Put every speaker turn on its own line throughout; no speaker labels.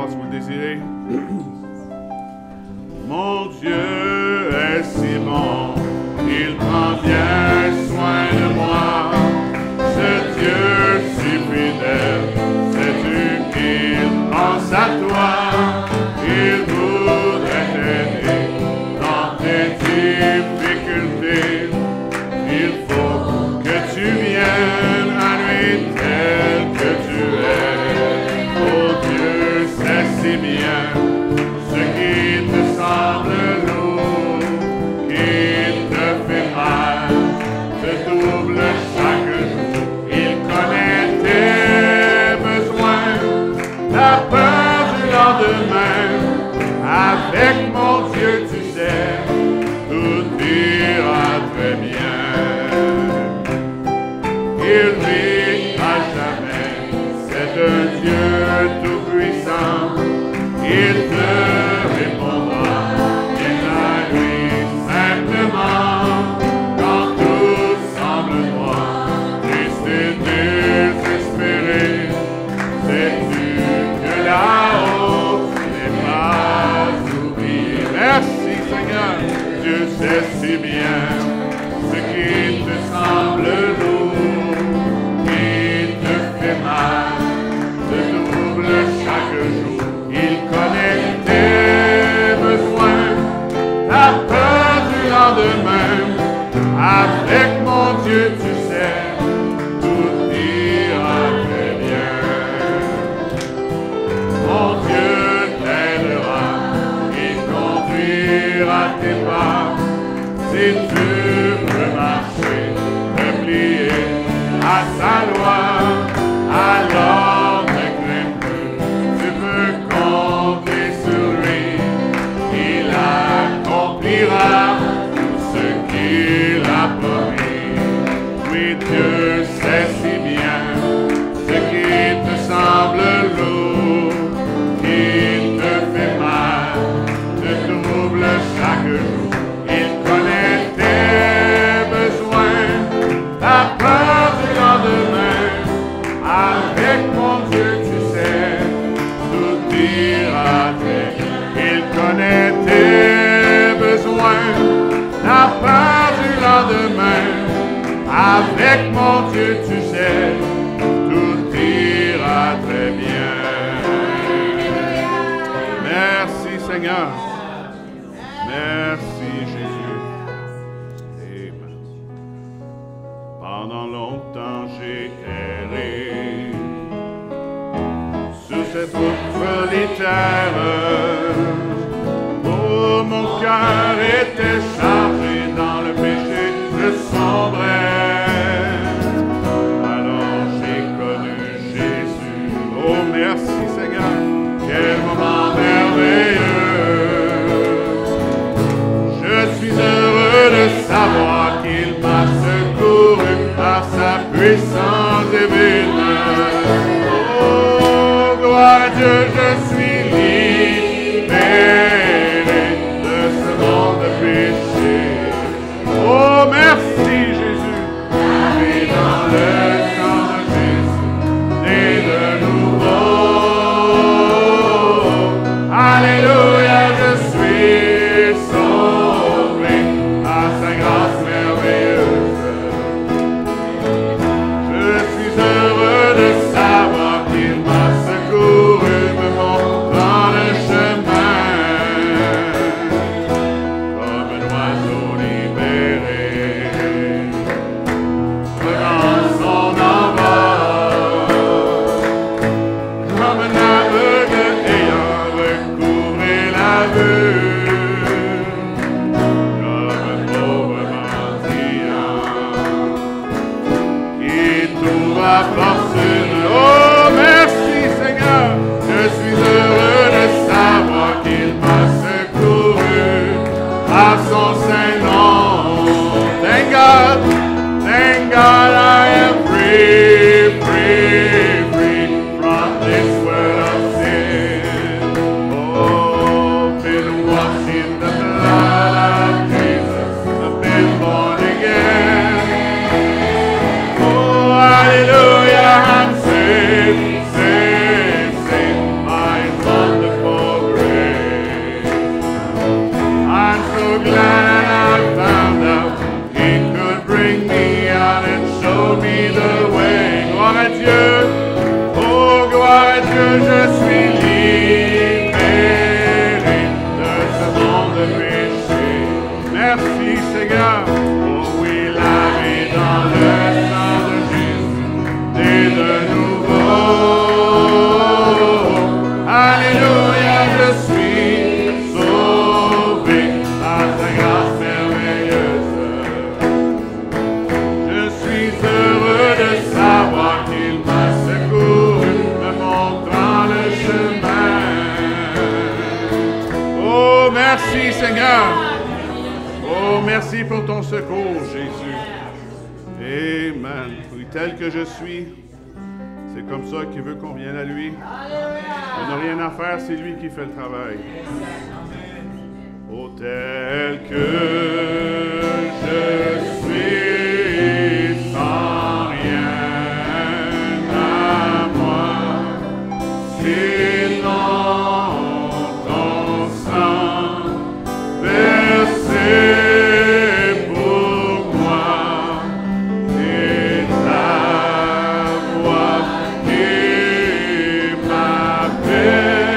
l'asseoir si vous le désirez. Mon Dieu est si bon, il prend bien soin de moi. Ce Dieu si fidèle, sais-tu qu'il pense à toi? Il voudrait t'aider dans tes difficultés. Il faut que tu viennes à lui tel que tu es. Oh Dieu, c'est si bien ce qui te semble lourd, qui te fait mal, te double chaque jour. Il connaît tes besoins, la peur du lendemain. Avec mon Dieu, tu sais, tout ira très bien. Il vit à jamais, c'est un Dieu tout-puissant. Il te répondra, viens à lui simplement. Quand tout semble noir, triste et désespéré, sais-tu que là-haut, tu n'es pas oublié. Merci Seigneur, Dieu sait si bien ce qui te semble lourd, qui te fait mal, te double chaque jour. Il connaît tes besoins, la peur du lendemain. Avec mon Dieu, tu sais, tout ira très bien. Mon Dieu t'aidera, il conduira tes pas. Si tu veux marcher, replier à sa loi, alors ne crains plus, tu peux compter sur lui. Il accomplira tout ce qu'il a promis. Oui, Dieu sait si bien ce qui te semble lourd, qui te fait mal, te double chaque jour. Il connaît tes besoins, la peur du lendemain. Avec mon Dieu, tu sais, tout ira très bien. Il connaît tes besoins, la peur du lendemain. Avec mon Dieu, tu sais, tout ira très bien. Merci Seigneur. Merci Jésus. Amen. Pendant longtemps j'ai erré sur cette route solitaire. Oh, mon cœur était chargé dans le péché, je sombrais. Alors j'ai connu Jésus. Oh, merci Seigneur. Quel moment merveilleux. Je suis heureux de savoir qu'il m'a secouru par sa puissance divine. Oh, gloire à Dieu, je suis libéré de ce monde de péché. Oh, merci Jésus, et dans le sang de Jésus, né de nouveau. Alléluia, je suis sauvé à sa grâce merveilleuse. Je suis heureux de savoir qu'il m'a secouru, me montrant Merci, Seigneur. Oh, merci pour ton secours, Jésus. Amen. Oui, tel que je suis, c'est comme ça qu'il veut qu'on vienne à lui. On n'a rien à faire, c'est lui qui fait le travail. Oh, tel que je suis, sans rien à moi, sinon ton sang versé pour moi, et ta voix qui m'appelle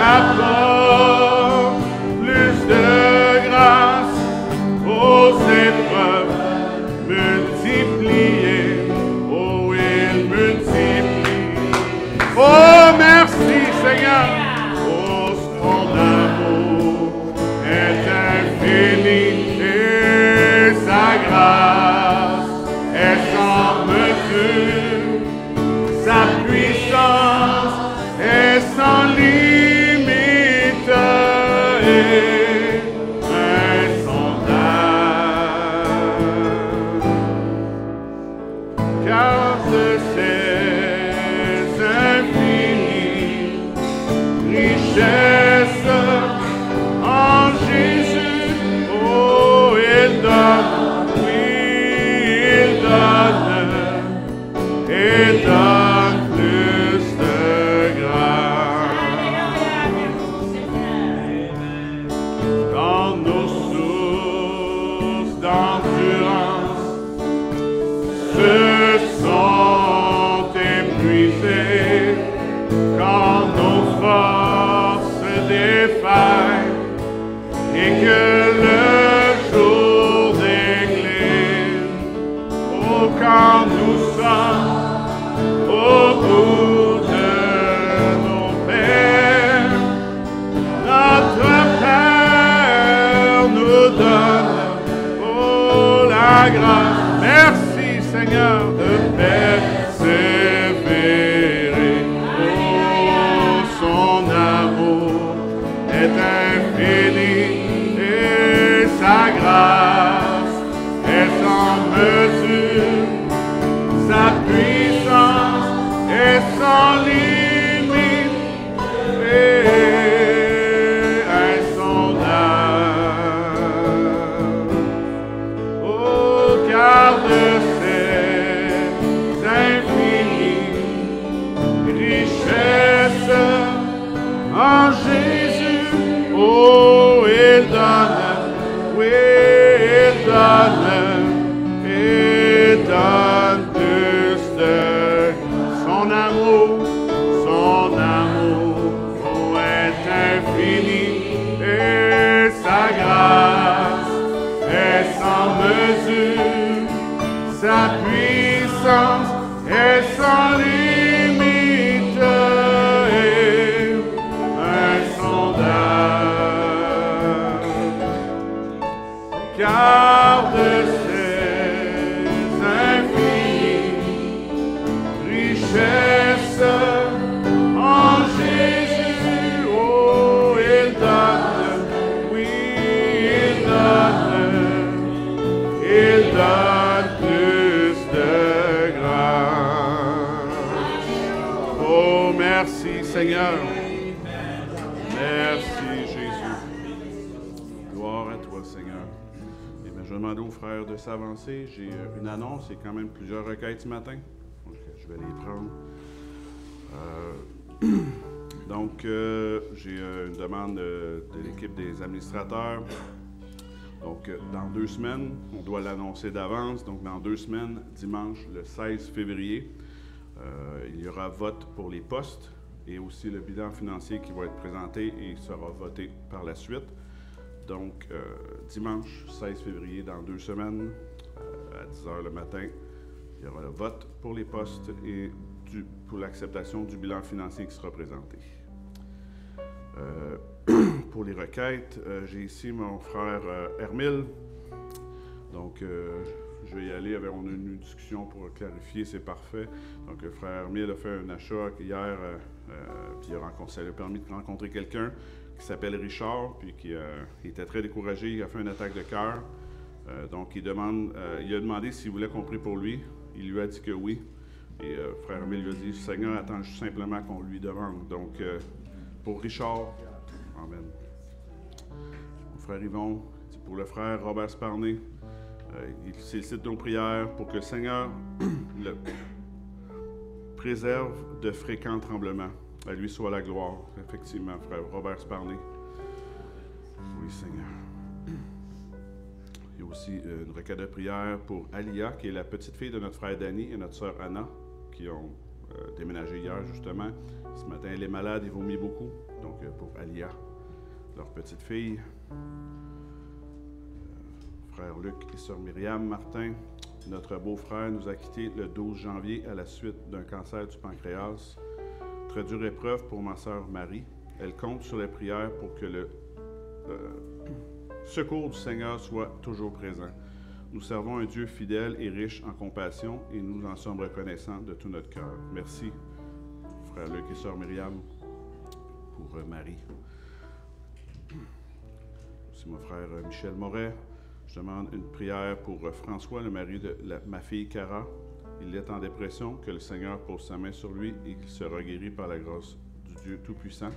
à toi.
Plus de
sa grâce. Merci, Seigneur, de persévérer. Oh, son amour est infini et sa grâce est sans mesure. Sa puissance est sans limite et insondable. Oh, car de ses infinies richesses en Jésus, oh, il donne, oui, il donne plus de son amour oh, est infini et sa grâce est sans mesure, sa puissance est sans limite et insondable, car de en Jésus, oh, il donne, oui, il donne plus de grâce. Oh, merci Seigneur. Merci Jésus. Gloire à toi Seigneur. Et bien, je vais demander aux frères de s'avancer. J'ai une annonce et quand même plusieurs requêtes ce matin. Donc, je vais les prendre. Donc, j'ai une demande de l'équipe des administrateurs. Donc, dans 2 semaines, on doit l'annoncer d'avance. Donc, dans 2 semaines, dimanche, le 16 février, il y aura vote pour les postes et aussi le bilan financier qui va être présenté et sera voté par la suite. Donc, dimanche 16 février, dans 2 semaines, à 10h le matin, il y aura le vote pour les postes et pour l'acceptation du bilan financier qui sera présenté. Pour les requêtes, j'ai ici mon frère Hermile. Donc, je vais y aller. On a une discussion pour clarifier, c'est parfait. Donc, le frère Hermile a fait un achat hier, puis ça lui a permis de rencontrer quelqu'un qui s'appelle Richard, puis qui était très découragé. Il a fait une attaque de cœur. Donc, il a demandé s'il voulait qu'on prie pour lui. Il lui a dit que oui. Et frère Emile lui a dit, Seigneur attend juste simplement qu'on lui demande. Donc, pour Richard, amen. Mon frère Yvon, pour le frère Robert Sparné, il sollicite nos prières pour que le Seigneur le préserve de fréquents tremblements. À lui soit la gloire, effectivement, frère Robert Sparné. Oui, Seigneur. Il y a aussi une requête de prière pour Alia, qui est la petite fille de notre frère Danny et notre sœur Anna, qui ont déménagé hier, justement. Ce matin, elle est malade et vomit beaucoup. Donc, pour Alia, leur petite fille. Frère Luc et sœur Myriam Martin, notre beau-frère nous a quittés le 12 janvier à la suite d'un cancer du pancréas. Très dure épreuve pour ma sœur Marie. Elle compte sur les prières pour que le secours du Seigneur soit toujours présent. Nous servons un Dieu fidèle et riche en compassion et nous en sommes reconnaissants de tout notre cœur. Merci, frère Luc et sœur Myriam, pour Marie. C'est mon frère Michel Moret. Je demande une prière pour François, le mari de ma fille Cara. Il est en dépression, que le Seigneur pose sa main sur lui et qu'il sera guéri par la grâce du Dieu Tout-Puissant.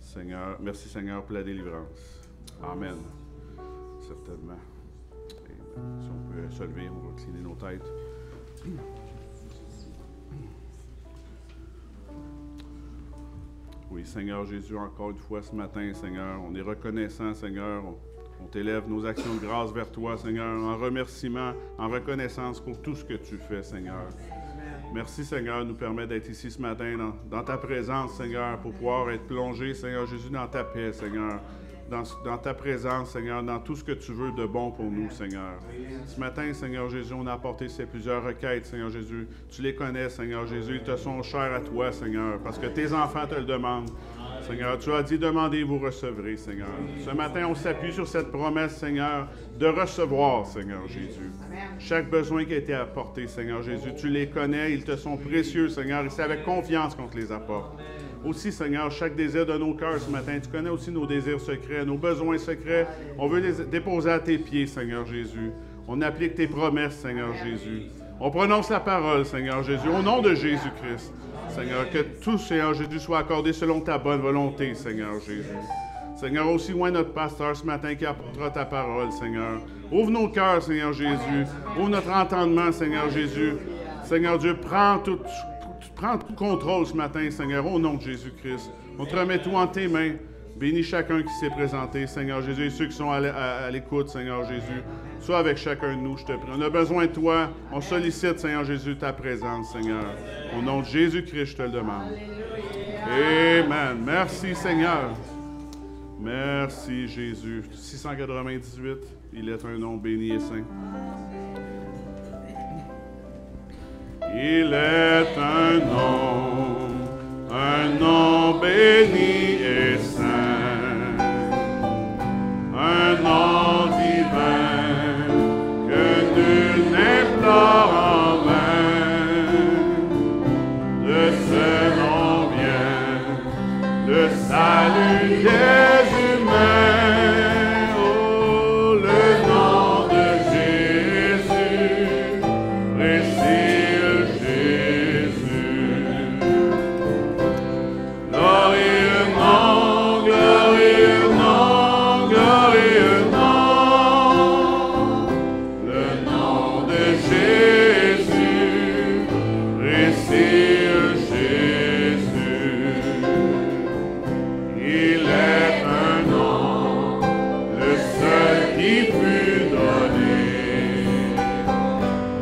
Seigneur, merci Seigneur pour la délivrance. Amen. Certainement. Et, si on peut se lever, on va incliner nos têtes. Oui, Seigneur Jésus, encore une fois ce matin, Seigneur, on est reconnaissant, Seigneur. On t'élève nos actions de grâce vers toi, Seigneur, en remerciement, en reconnaissance pour tout ce que tu fais, Seigneur. Merci, Seigneur, de nous permettre d'être ici ce matin dans ta présence, Seigneur, pour pouvoir être plongé, Seigneur Jésus, dans ta paix, Seigneur. Dans ta présence, Seigneur, dans tout ce que tu veux de bon pour nous, Seigneur. Ce matin, Seigneur Jésus, on a apporté ces plusieurs requêtes, Seigneur Jésus. Tu les connais, Seigneur Jésus. Ils te sont chers à toi, Seigneur, parce que tes enfants te le demandent. Seigneur, tu as dit, demandez, vous recevrez, Seigneur. Ce matin, on s'appuie sur cette promesse, Seigneur, de recevoir, Seigneur Jésus. Chaque besoin qui a été apporté, Seigneur Jésus, tu les connais, ils te sont précieux, Seigneur, et c'est avec confiance qu'on te les apporte. Aussi, Seigneur, chaque désir de nos cœurs ce matin, tu connais aussi nos désirs secrets, nos besoins secrets. On veut les déposer à tes pieds, Seigneur Jésus. On applique tes promesses, Seigneur Jésus. On prononce la parole, Seigneur Jésus, au nom de Jésus-Christ. Seigneur, que tout, Seigneur Jésus, soit accordé selon ta bonne volonté, Seigneur Jésus. Seigneur, aussi loin notre pasteur ce matin qui apportera ta parole, Seigneur. Ouvre nos cœurs, Seigneur Jésus. Ouvre notre entendement, Seigneur Jésus. Seigneur Dieu, prends tout contrôle ce matin, Seigneur, au nom de Jésus-Christ. On te remet tout en tes mains. Bénis chacun qui s'est présenté, Seigneur Jésus, et ceux qui sont à l'écoute, Seigneur Jésus. Sois avec chacun de nous, je te prie. On a besoin de toi. On sollicite, Seigneur Jésus, ta présence, Seigneur. Au nom de Jésus-Christ, je te le demande. Amen. Merci, Seigneur. Merci, Jésus. 698, il est un nom béni et saint. Il est un nom béni et saint, un nom divin que nul n'implore en vain. De ce nom vient le salut des humains. Oh, le nom de Jésus, précieux Jésus. Glorieux nom, glorieux nom, glorieux nom. Le nom de Jésus, précieux Jésus. Il est un nom, le seul qui fut donné,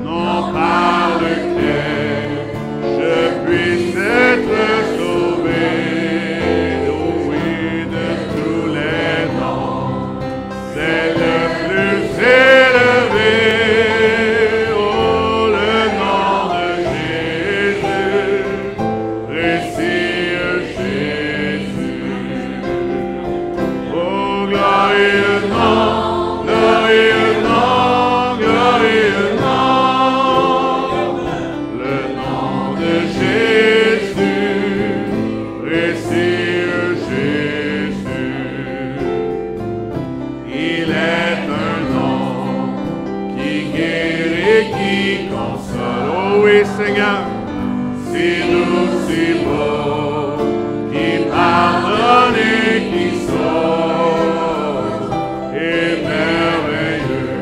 non par lequel je puisse être sauvé. Oh oui, de tous les noms, c'est le plus élevé. Oh, le nom de Jésus, précieux Jésus. Oh, glorieux nom, glorieux nom, glorieux nom. Le nom de Jésus, précieux Jésus. Il est un nom qui guérit, qui console. Oh oui, Seigneur, si doux, si beau, qui pardonne et qui sauve, et merveilleux,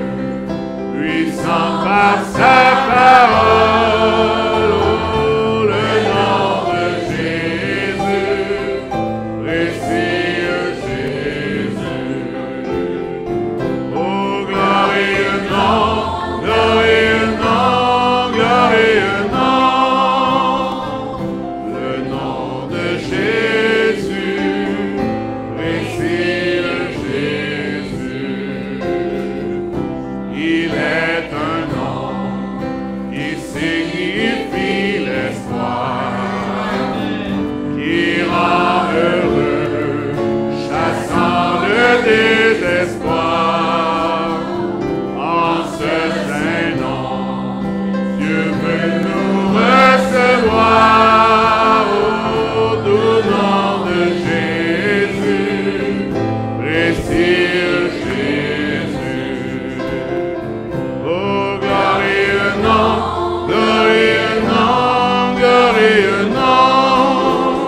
puissant par sa parole. Oh, le nom de Jésus, précieux Jésus. Oh, glorieux nom, glorieux nom, glorieux nom. Le nom de Jésus, précieux Jésus. Il est un nom qui signifie l'espoir, qui rend heureux, chassant le désespoir. En ce saint nom, Dieu veut nous recevoir. Au doux nom de Jésus, précieux Jésus. Oh, glorieux nom, glorieux nom, glorieux nom.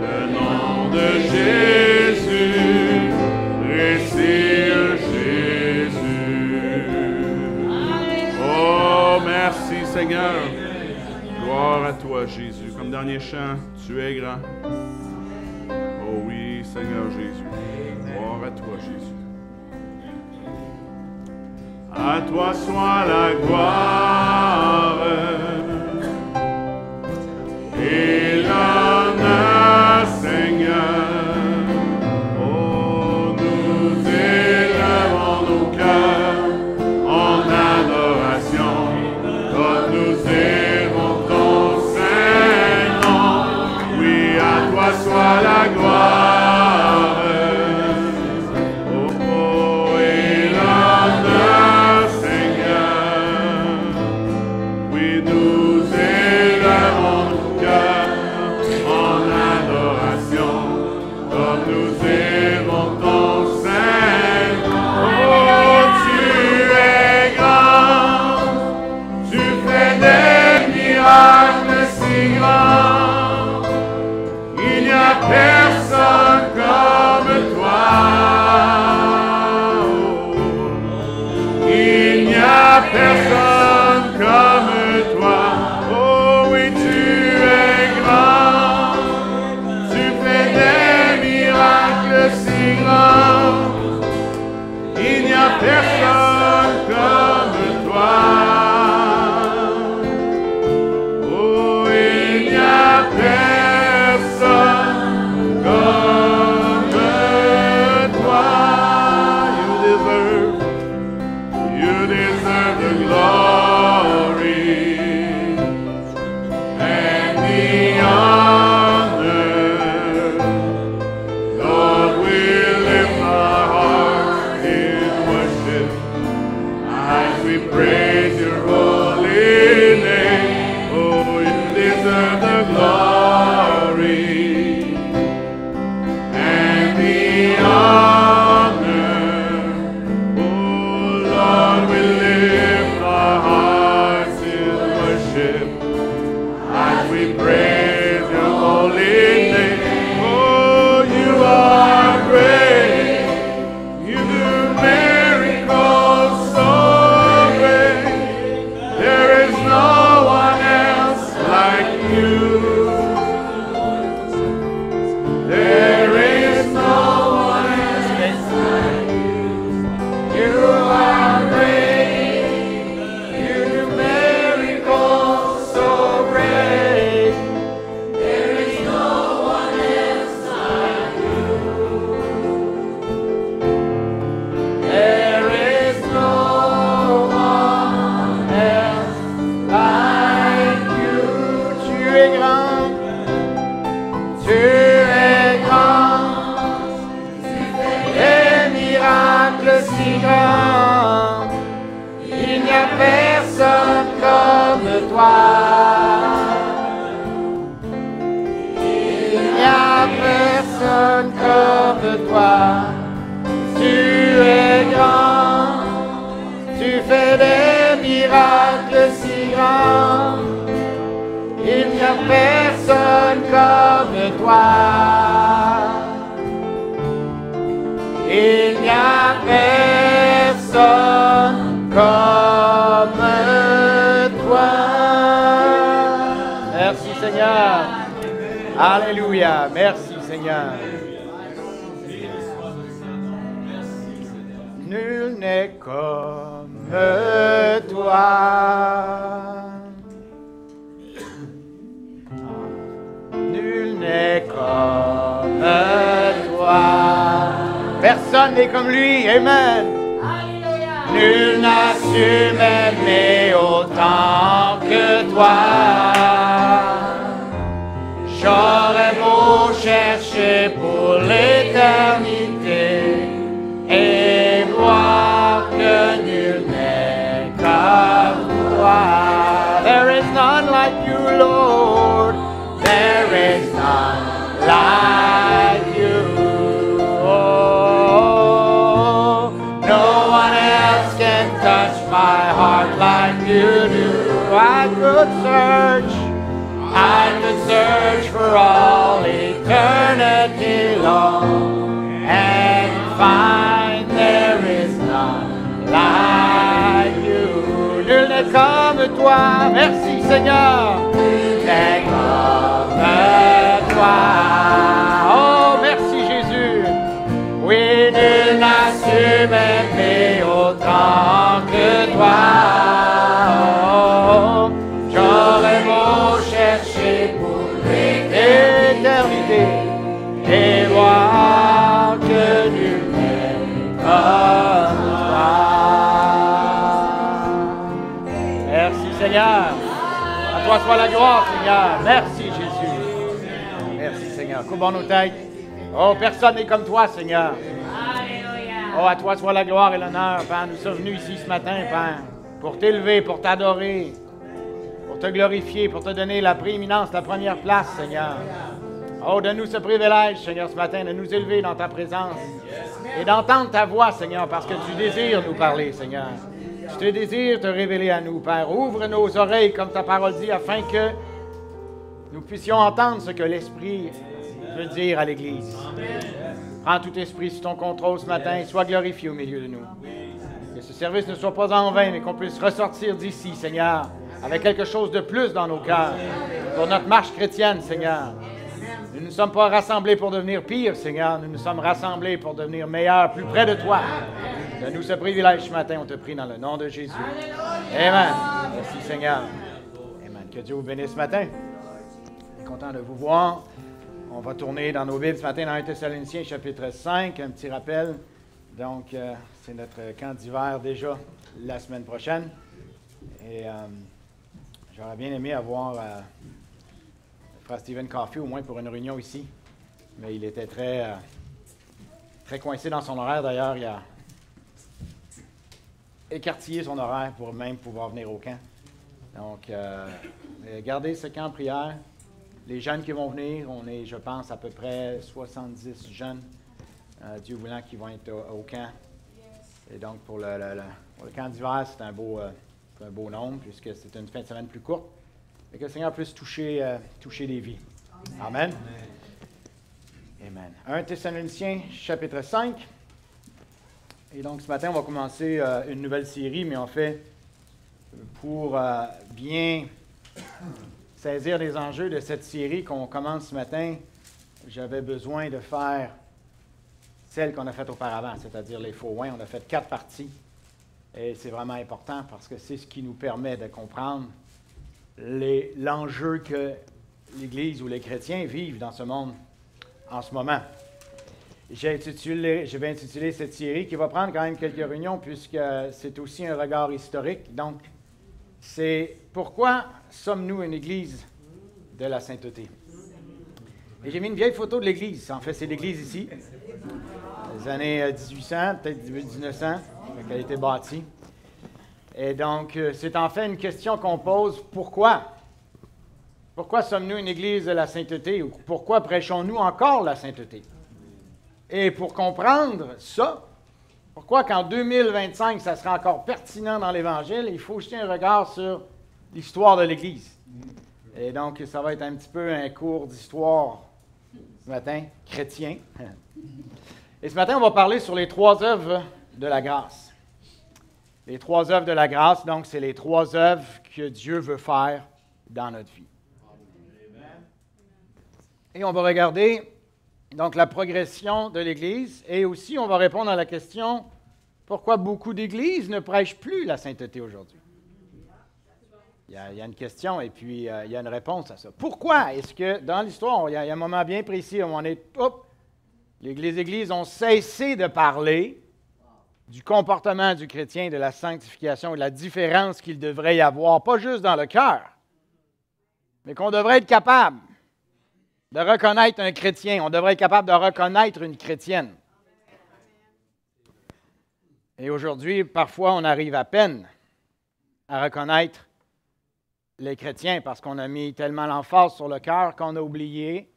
Le nom de Jésus, précieux Jésus. Oh, merci Seigneur. Gloire à toi, Jésus. Comme dernier chant, tu es grand. Oh oui, Seigneur Jésus. Gloire à toi, Jésus. À toi soit la gloire et l'honneur, Seigneur. Oh, nous élevons nos cœurs en adoration, quand nous élevons ton Saint nom. Oui, à toi soit la gloire.
si grand. Il n'y a personne comme toi. Il n'y a personne comme toi. Tu es grand. Tu fais des miracles si grands. Il n'y a personne comme toi. Il n'y a personne comme toi. Merci Seigneur. Alléluia. Merci Seigneur. Nul n'est comme toi. Nul n'est comme toi. Personne n'est comme lui. Amen. Nul n'a su m'aimer autant que toi. J'aurais beau chercher pour l'éternité et voir que nul n'est comme toi. There is none like you, Lord. There is none like you. Oh, no one else can touch my heart like you do. I could search for all eternity long and find there is none like you. Nul n'est comme toi. Merci Seigneur. Nul n'est comme toi. Oh, merci Jésus. Oui, nul n'a su m'aimer autant que toi. Oh, j'aurais beau chercher pour l'éternité et voir que nul n'est comme toi. Merci Seigneur. À toi soit la gloire Seigneur. Merci Jésus. Merci Seigneur. Courbons nos têtes. Oh, personne n'est comme toi Seigneur. Oh, à toi soit la gloire et l'honneur, Père. Nous sommes venus ici ce matin, Père, pour t'élever, pour t'adorer, pour te glorifier, pour te donner la prééminence, la première place, Seigneur. Oh, donne-nous ce privilège, Seigneur, ce matin, de nous élever dans ta présence et d'entendre ta voix, Seigneur, parce que tu désires nous parler, Seigneur. Tu te désires te révéler à nous, Père. Ouvre nos oreilles, comme ta parole dit, afin que nous puissions entendre ce que l'Esprit veut dire à l'Église. Prends tout esprit sous ton contrôle ce matin et sois glorifié au milieu de nous. Que ce service ne soit pas en vain, mais qu'on puisse ressortir d'ici, Seigneur, avec quelque chose de plus dans nos cœurs pour notre marche chrétienne, Seigneur. Nous ne sommes pas rassemblés pour devenir pires, Seigneur. Nous nous sommes rassemblés pour devenir meilleurs, plus près de toi. Donne-nous ce privilège ce matin, on te prie dans le nom de Jésus. Amen. Merci, Seigneur. Amen. Que Dieu vous bénisse ce matin. Je suis content de vous voir. On va tourner dans nos Bibles ce matin dans 1 Thessaloniciens, chapitre 5. Un petit rappel. Donc, c'est notre camp d'hiver déjà la semaine prochaine. Et j'aurais bien aimé avoir le frère Stephen Coffey, au moins pour une réunion ici. Mais il était très coincé dans son horaire. D'ailleurs, il a écartillé son horaire pour même pouvoir venir au camp. Donc, gardez ce camp en prière. Les jeunes qui vont venir, on est, je pense, à peu près 70 jeunes, Dieu voulant, qui vont être au camp. Et donc, pour le camp d'hiver, c'est un beau nombre, puisque c'est une fin de semaine plus courte. Et que le Seigneur puisse toucher des vies. Amen. Amen. 1 Thessaloniciens, chapitre 5. Et donc, ce matin, on va commencer une nouvelle série, mais en fait, pour bien saisir les enjeux de cette série qu'on commence ce matin, j'avais besoin de faire celle qu'on a faite auparavant, c'est-à-dire les faux oins. On a fait 4 parties. Et c'est vraiment important parce que c'est ce qui nous permet de comprendre l'enjeu que l'Église ou les chrétiens vivent dans ce monde en ce moment. Je vais intituler cette série qui va prendre quand même quelques réunions puisque c'est aussi un regard historique. Donc, c'est pourquoi sommes-nous une Église de la sainteté? Et j'ai mis une vieille photo de l'Église. En fait, c'est l'Église ici. les années 1800, peut-être 1900, qu'elle a été bâtie. Et donc, c'est en fait une question qu'on pose, pourquoi? Pourquoi sommes-nous une Église de la sainteté? Ou pourquoi prêchons-nous encore la sainteté? Et pour comprendre ça, pourquoi qu'en 2025, ça sera encore pertinent dans l'Évangile, il faut jeter un regard sur l'histoire de l'Église. Et donc, ça va être un petit peu un cours d'histoire ce matin, chrétien. Et ce matin, on va parler sur les 3 œuvres de la grâce. Les 3 œuvres de la grâce, donc, c'est les 3 œuvres que Dieu veut faire dans notre vie. Et on va regarder donc la progression de l'Église et aussi on va répondre à la question pourquoi beaucoup d'Églises ne prêchent plus la sainteté aujourd'hui. Il y a une question et puis il y a une réponse à ça. Pourquoi est-ce que dans l'histoire, il y a un moment bien précis où on est, les Églises ont cessé de parler du comportement du chrétien, de la sanctification et de la différence qu'il devrait y avoir, pas juste dans le cœur, mais qu'on devrait être capable de reconnaître un chrétien. On devrait être capable de reconnaître une chrétienne. Et aujourd'hui, parfois, on arrive à peine à reconnaître les chrétiens parce qu'on a mis tellement l'emphase sur le cœur qu'on a oublié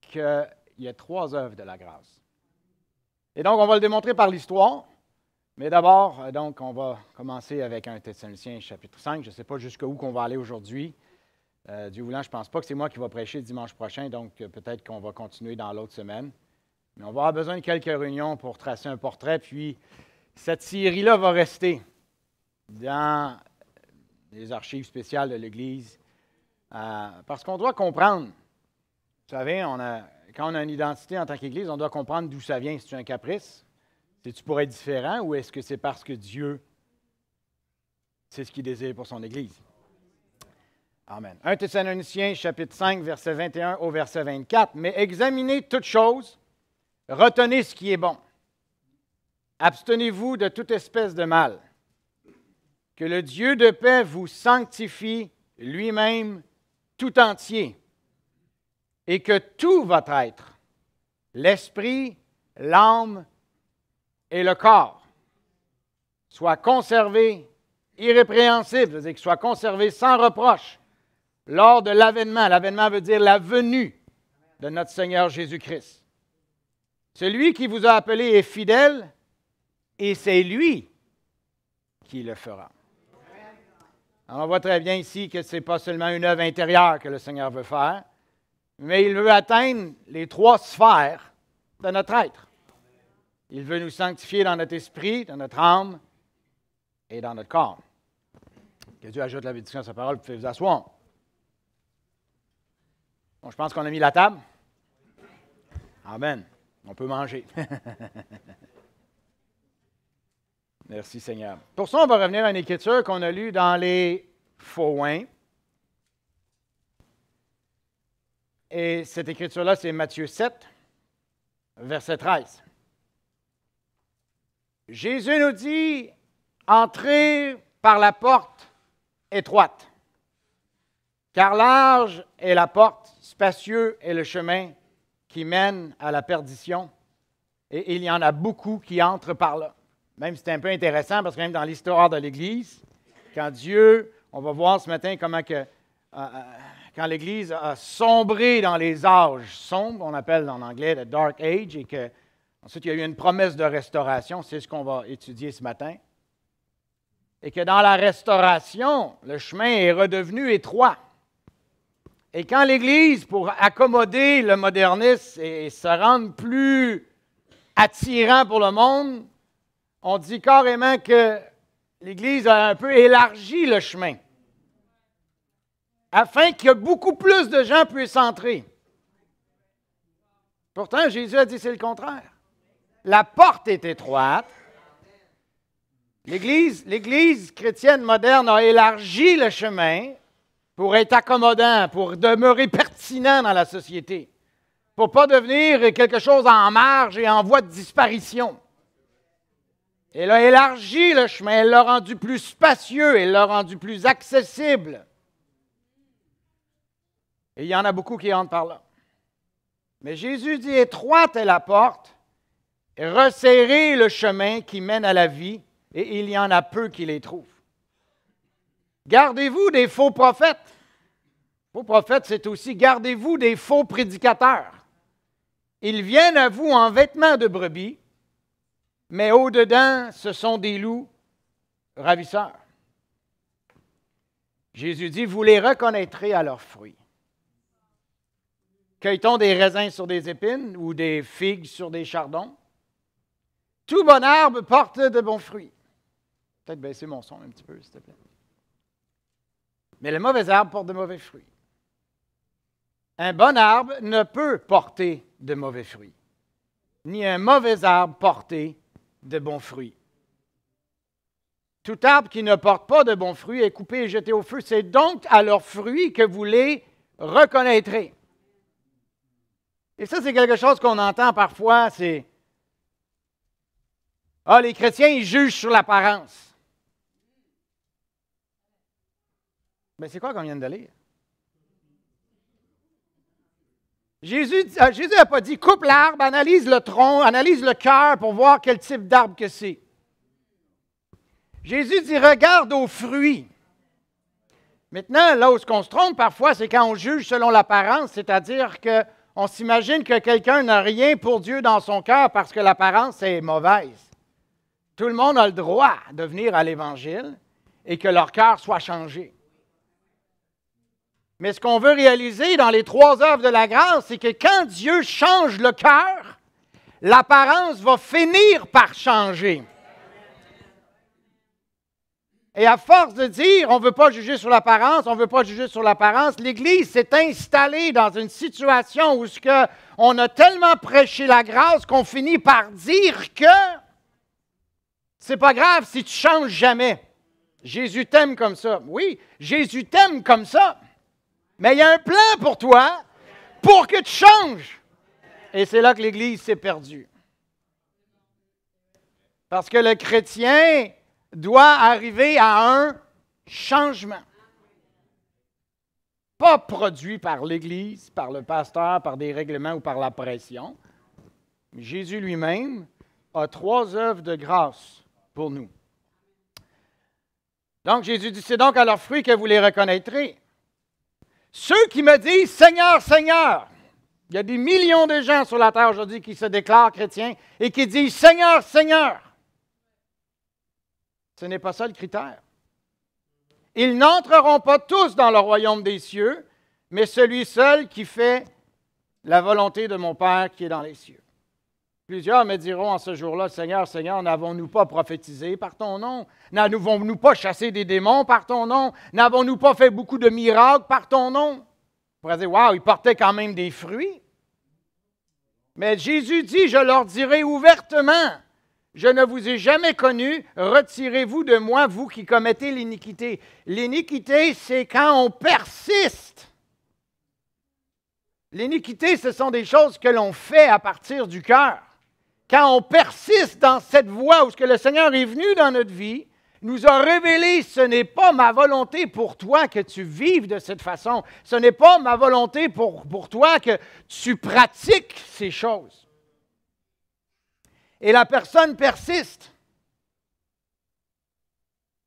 qu'il y a 3 œuvres de la grâce. Et donc, on va le démontrer par l'histoire. Mais d'abord, donc, on va commencer avec 1 Thessaloniciens chapitre 5. Je ne sais pas jusqu'où qu'on va aller aujourd'hui. Dieu voulant, je ne pense pas que c'est moi qui va prêcher dimanche prochain, donc peut-être qu'on va continuer dans l'autre semaine. Mais on va avoir besoin de quelques réunions pour tracer un portrait, puis cette série-là va rester dans les archives spéciales de l'Église, parce qu'on doit comprendre. Vous savez, quand on a une identité en tant qu'Église, on doit comprendre d'où ça vient. C'est-tu un caprice? C'est-tu pour être différent, ou est-ce que c'est parce que Dieu, c'est ce qu'il désire pour son Église? Amen. 1 Thessaloniciens, chapitre 5, verset 21 au verset 24. « Mais examinez toutes choses, retenez ce qui est bon. Abstenez-vous de toute espèce de mal. Que le Dieu de paix vous sanctifie lui-même tout entier, et que tout votre être, l'esprit, l'âme et le corps, soit conservé irrépréhensible, c'est-à-dire qu'il soit conservé sans reproche, lors de l'avènement. L'avènement veut dire la venue de notre Seigneur Jésus-Christ. Celui qui vous a appelé est fidèle et c'est lui qui le fera. Alors on voit très bien ici que ce n'est pas seulement une œuvre intérieure que le Seigneur veut faire, mais il veut atteindre les 3 sphères de notre être. Il veut nous sanctifier dans notre esprit, dans notre âme et dans notre corps. Que Dieu ajoute la bénédiction à sa parole, vous pouvez vous asseoir. Bon, je pense qu'on a mis la table. Amen. On peut manger. Merci Seigneur. Pour ça, on va revenir à une écriture qu'on a lue dans les Fauxoins. Et cette écriture-là, c'est Matthieu 7, verset 13. Jésus nous dit, « Entrez par la porte étroite, car large est la porte, spacieux est le chemin qui mène à la perdition, et il y en a beaucoup qui entrent par là. » Même c'est un peu intéressant, parce que même dans l'histoire de l'Église, quand Dieu, on va voir ce matin comment que, quand l'Église a sombré dans les âges sombres, on appelle en anglais « the dark age », et que ensuite il y a eu une promesse de restauration, c'est ce qu'on va étudier ce matin, et que dans la restauration, le chemin est redevenu étroit. Et quand l'Église, pour accommoder le modernisme et se rendre plus attirant pour le monde, on dit carrément que l'Église a un peu élargi le chemin, afin que beaucoup plus de gens puissent entrer. Pourtant, Jésus a dit c'est le contraire. La porte est étroite. L'Église chrétienne moderne a élargi le chemin pour être accommodant, pour demeurer pertinent dans la société, pour ne pas devenir quelque chose en marge et en voie de disparition. Elle a élargi le chemin, elle l'a rendu plus spacieux, elle l'a rendu plus accessible. Et il y en a beaucoup qui entrent par là. Mais Jésus dit, étroite est la porte resserrez le chemin qui mène à la vie, et il y en a peu qui les trouvent. Gardez-vous des faux prophètes. Faux prophètes, c'est aussi gardez-vous des faux prédicateurs. Ils viennent à vous en vêtements de brebis, mais au-dedans, ce sont des loups ravisseurs. Jésus dit, vous les reconnaîtrez à leurs fruits. Cueille-t-on des raisins sur des épines ou des figues sur des chardons? Tout bon arbre porte de bons fruits. Peut-être baisser mon son un petit peu, s'il te plaît. Mais le mauvais arbre porte de mauvais fruits. Un bon arbre ne peut porter de mauvais fruits, ni un mauvais arbre porter de bons fruits. Tout arbre qui ne porte pas de bons fruits est coupé et jeté au feu. C'est donc à leurs fruits que vous les reconnaîtrez. Et ça, c'est quelque chose qu'on entend parfois, c'est « Ah, les chrétiens, ils jugent sur l'apparence. » Mais c'est quoi qu'on vient de lire? Jésus n'a pas dit « Coupe l'arbre, analyse le tronc, analyse le cœur pour voir quel type d'arbre que c'est. » Jésus dit « Regarde aux fruits. » Maintenant, là où on se trompe parfois, c'est quand on juge selon l'apparence, c'est-à-dire qu'on s'imagine que quelqu'un n'a rien pour Dieu dans son cœur parce que l'apparence est mauvaise. Tout le monde a le droit de venir à l'Évangile et que leur cœur soit changé. Mais ce qu'on veut réaliser dans les 3 œuvres de la grâce, c'est que quand Dieu change le cœur, l'apparence va finir par changer. Et à force de dire, on ne veut pas juger sur l'apparence, on ne veut pas juger sur l'apparence, l'Église s'est installée dans une situation où on a tellement prêché la grâce qu'on finit par dire que c'est pas grave si tu changes jamais. Jésus t'aime comme ça. Oui, Jésus t'aime comme ça. Mais il y a un plan pour toi pour que tu changes. Et c'est là que l'Église s'est perdue. Parce que le chrétien doit arriver à un changement. Pas produit par l'Église, par le pasteur, par des règlements ou par la pression. Jésus lui-même a 3 œuvres de grâce pour nous. Donc Jésus dit, c'est donc à leurs fruits que vous les reconnaîtrez. Ceux qui me disent, Seigneur, Seigneur, il y a des millions de gens sur la terre aujourd'hui qui se déclarent chrétiens et qui disent, Seigneur, Seigneur. Ce n'est pas ça le critère. Ils n'entreront pas tous dans le royaume des cieux, mais celui seul qui fait la volonté de mon Père qui est dans les cieux. Plusieurs me diront en ce jour-là, Seigneur, Seigneur, n'avons-nous pas prophétisé par ton nom? N'avons-nous pas chassé des démons par ton nom? N'avons-nous pas fait beaucoup de miracles par ton nom? On pourrait dire, waouh, ils portaient quand même des fruits. Mais Jésus dit, je leur dirai ouvertement, je ne vous ai jamais connus, retirez-vous de moi, vous qui commettez l'iniquité. L'iniquité, c'est quand on persiste. L'iniquité, ce sont des choses que l'on fait à partir du cœur. Quand on persiste dans cette voie où ce que le Seigneur est venu dans notre vie, nous a révélé, ce n'est pas ma volonté pour toi que tu vives de cette façon. Ce n'est pas ma volonté pour toi que tu pratiques ces choses. Et la personne persiste.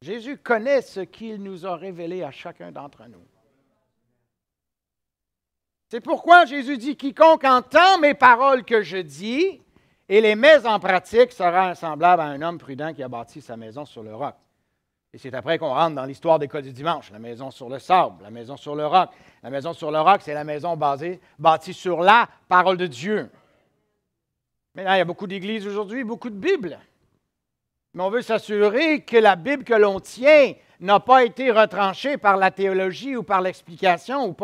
Jésus connaît ce qu'il nous a révélé à chacun d'entre nous. C'est pourquoi Jésus dit, quiconque entend mes paroles que je dis et les met en pratique sera semblable à un homme prudent qui a bâti sa maison sur le roc. Et c'est après qu'on rentre dans l'histoire des cas du dimanche, la maison sur le sable, la maison sur le roc. La maison sur le roc, c'est la maison bâtie sur la parole de Dieu. Maintenant, il y a beaucoup d'églises aujourd'hui, beaucoup de Bibles. Mais on veut s'assurer que la Bible que l'on tient n'a pas été retranchée par la théologie ou par l'explication ou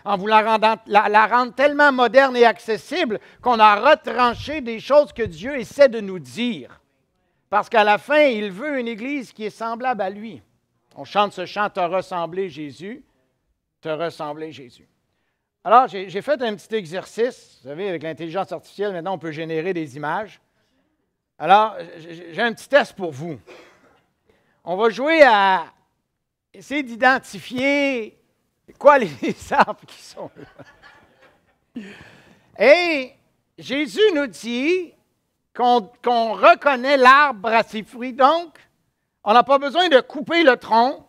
en voulant la rendre tellement moderne et accessible qu'on a retranché des choses que Dieu essaie de nous dire. Parce qu'à la fin, il veut une Église qui est semblable à lui. On chante ce chant « Te ressembler, Jésus, te ressembler, Jésus ». Alors, j'ai fait un petit exercice. Vous savez, avec l'intelligence artificielle, maintenant, on peut générer des images. Alors, j'ai un petit test pour vous. On va jouer à essayer d'identifier quoi les arbres qui sont là. Et Jésus nous dit, qu'on reconnaît l'arbre à ses fruits. Donc, on n'a pas besoin de couper le tronc,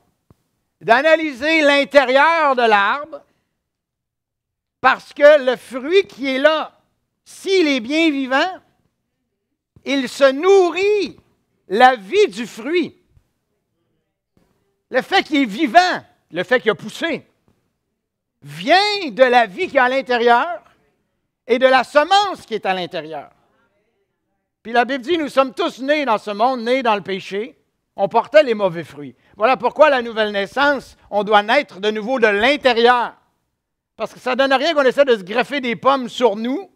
d'analyser l'intérieur de l'arbre, parce que le fruit qui est là, s'il est bien vivant, il se nourrit la vie du fruit. Le fait qu'il est vivant, le fait qu'il a poussé, vient de la vie qui est à l'intérieur et de la semence qui est à l'intérieur. Puis la Bible dit, nous sommes tous nés dans ce monde, nés dans le péché. On portait les mauvais fruits. Voilà pourquoi la nouvelle naissance, on doit naître de nouveau de l'intérieur. Parce que ça ne donne rien qu'on essaie de se greffer des pommes sur nous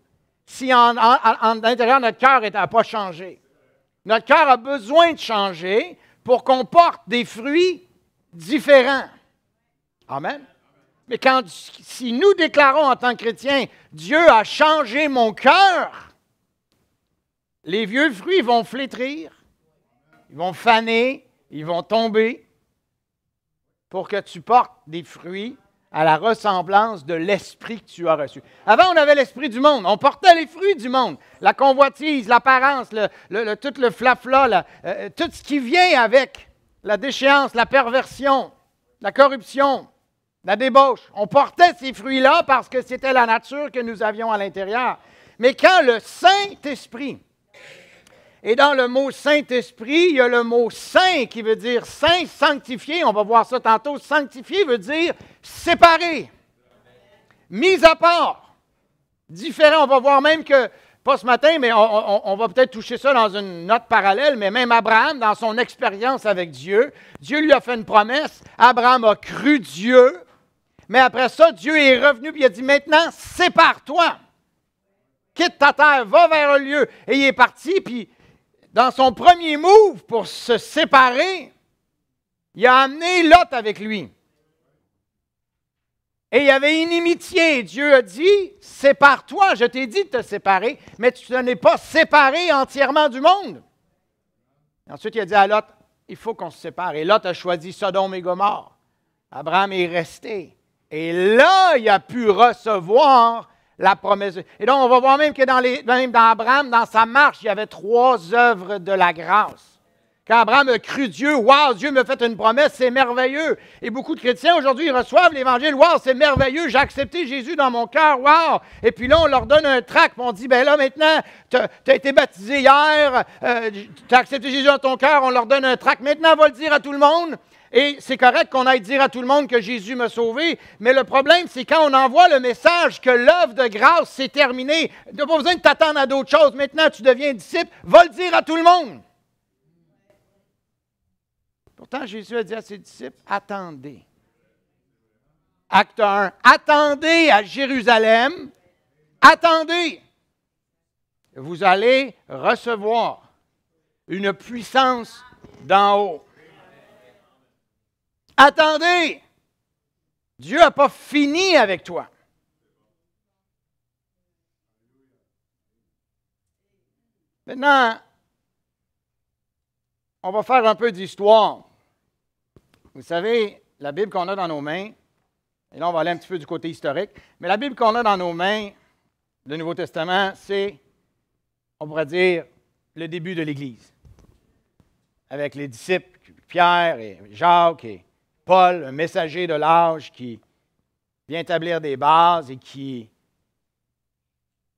si en l'intérieur, notre cœur n'a pas changé. Notre cœur a besoin de changer pour qu'on porte des fruits différents. Amen. Mais si nous déclarons en tant que chrétiens, Dieu a changé mon cœur, les vieux fruits vont flétrir, ils vont faner, ils vont tomber pour que tu portes des fruits à la ressemblance de l'esprit que tu as reçu. Avant, on avait l'esprit du monde. On portait les fruits du monde. La convoitise, l'apparence, tout le flafla, tout ce qui vient avec la déchéance, la perversion, la corruption, la débauche. On portait ces fruits-là parce que c'était la nature que nous avions à l'intérieur. Mais quand le Saint-Esprit, et dans le mot Saint-Esprit, il y a le mot saint qui veut dire saint, sanctifié. On va voir ça tantôt. Sanctifié veut dire séparé, mis à part, différent. On va voir même que, pas ce matin, mais on va peut-être toucher ça dans une note parallèle, mais même Abraham, dans son expérience avec Dieu, Dieu lui a fait une promesse. Abraham a cru Dieu, mais après ça, Dieu est revenu et il a dit, maintenant, sépare-toi. Quitte ta terre, va vers un lieu. Et il est parti, puis dans son premier move pour se séparer, il a amené Lot avec lui. Et il y avait inimitié. Dieu a dit, sépare-toi, je t'ai dit de te séparer, mais tu ne t'es pas séparé entièrement du monde. Et ensuite, il a dit à Lot, il faut qu'on se sépare. Et Lot a choisi Sodome et Gomorrhe. Abraham est resté. Et là, il a pu recevoir la promesse. Et donc, on va voir même que même dans Abraham, dans sa marche, il y avait 3 œuvres de la grâce. Quand Abraham a cru Dieu, wow, Dieu me fait une promesse, c'est merveilleux. Et beaucoup de chrétiens aujourd'hui, ils reçoivent l'Évangile, wow, c'est merveilleux, j'ai accepté Jésus dans mon cœur, wow. Et puis là, on leur donne un tract, puis on dit, ben là, maintenant, tu as été baptisé hier, tu as accepté Jésus dans ton cœur, on leur donne un tract. Maintenant, on va le dire à tout le monde. Et c'est correct qu'on aille dire à tout le monde que Jésus m'a sauvé, mais le problème, c'est quand on envoie le message que l'œuvre de grâce, c'est terminé. Tu n'as pas besoin de t'attendre à d'autres choses. Maintenant, tu deviens disciple, va le dire à tout le monde. Pourtant, Jésus a dit à ses disciples, attendez. Acte 1, attendez à Jérusalem, attendez. Vous allez recevoir une puissance d'en haut. Attendez, Dieu n'a pas fini avec toi. Maintenant, on va faire un peu d'histoire. Vous savez, la Bible qu'on a dans nos mains, et là on va aller un petit peu du côté historique, mais la Bible qu'on a dans nos mains, le Nouveau Testament, c'est, on pourrait dire, le début de l'Église. Avec les disciples, Pierre et Jacques et Paul, un messager de l'âge qui vient établir des bases et qui...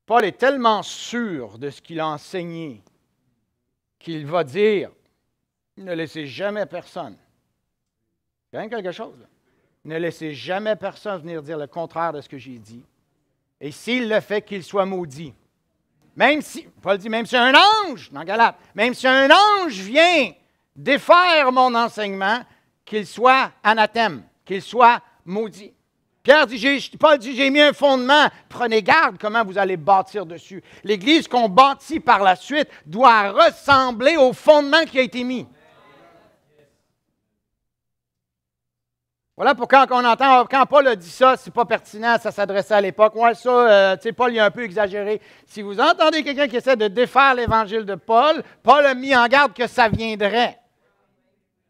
Paul est tellement sûr de ce qu'il a enseigné qu'il va dire, ne laissez jamais personne. C'est quand même quelque chose, là. Ne laissez jamais personne venir dire le contraire de ce que j'ai dit. Et s'il le fait, qu'il soit maudit. Même si, Paul dit, même si un ange, dans Galates, même si un ange vient défaire mon enseignement, qu'il soit anathème, qu'il soit maudit. Paul dit, j'ai mis un fondement, prenez garde comment vous allez bâtir dessus. L'Église qu'on bâtit par la suite doit ressembler au fondement qui a été mis. Voilà pourquoi quand on entend, quand Paul a dit ça, c'est pas pertinent, ça s'adressait à l'époque. Ouais, ça, tu sais, Paul, il a un peu exagéré. Si vous entendez quelqu'un qui essaie de défaire l'Évangile de Paul, Paul a mis en garde que ça viendrait.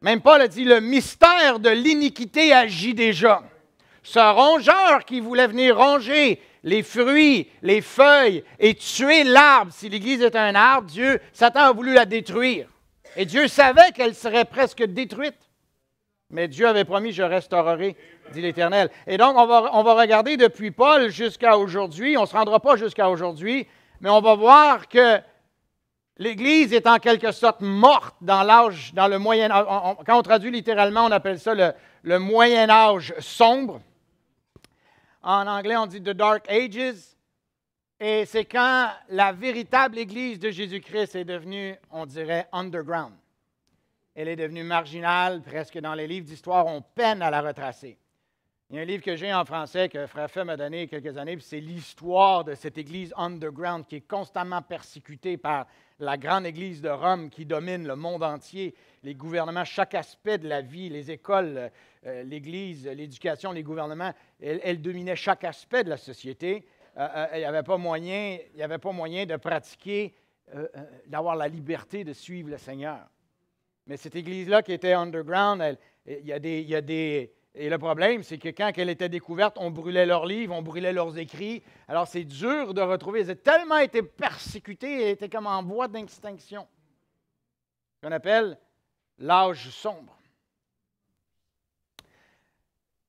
Même Paul a dit, le mystère de l'iniquité agit déjà. Ce rongeur qui voulait venir ronger les fruits, les feuilles et tuer l'arbre. Si l'Église est un arbre, Satan a voulu la détruire. Et Dieu savait qu'elle serait presque détruite. Mais Dieu avait promis, je restaurerai, dit l'Éternel. Et donc, on va regarder depuis Paul jusqu'à aujourd'hui. On ne se rendra pas jusqu'à aujourd'hui, mais on va voir que l'Église est en quelque sorte morte dans l'âge, dans le Moyen Âge. Quand on traduit littéralement, on appelle ça le Moyen Âge sombre. En anglais, on dit « the Dark Ages ». Et c'est quand la véritable Église de Jésus-Christ est devenue, on dirait, underground. Elle est devenue marginale, presque dans les livres d'histoire, on peine à la retracer. Il y a un livre que j'ai en français que Frère Feu m'a donné il y a quelques années, puis c'est l'histoire de cette Église underground qui est constamment persécutée par la grande Église de Rome qui domine le monde entier, les gouvernements, chaque aspect de la vie, les écoles, l'Église, l'éducation, les gouvernements, elle dominait chaque aspect de la société. Il n'y avait pas moyen de pratiquer, d'avoir la liberté de suivre le Seigneur. Mais cette Église-là qui était underground, et le problème, c'est que quand elle était découverte, on brûlait leurs livres, on brûlait leurs écrits. Alors, c'est dur de retrouver. Ils ont tellement été persécutés, ils étaient comme en voie d'extinction. Ce qu'on appelle l'âge sombre.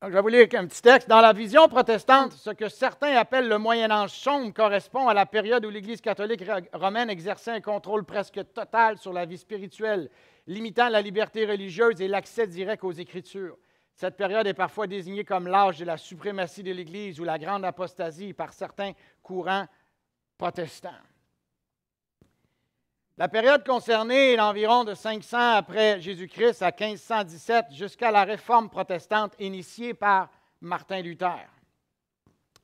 Donc, je vais vous lire un petit texte. Dans la vision protestante, ce que certains appellent le Moyen-Âge sombre correspond à la période où l'Église catholique romaine exerçait un contrôle presque total sur la vie spirituelle, limitant la liberté religieuse et l'accès direct aux Écritures. Cette période est parfois désignée comme l'âge de la suprématie de l'Église ou la grande apostasie par certains courants protestants. La période concernée est d'environ de 500 après Jésus-Christ à 1517 jusqu'à la réforme protestante initiée par Martin Luther.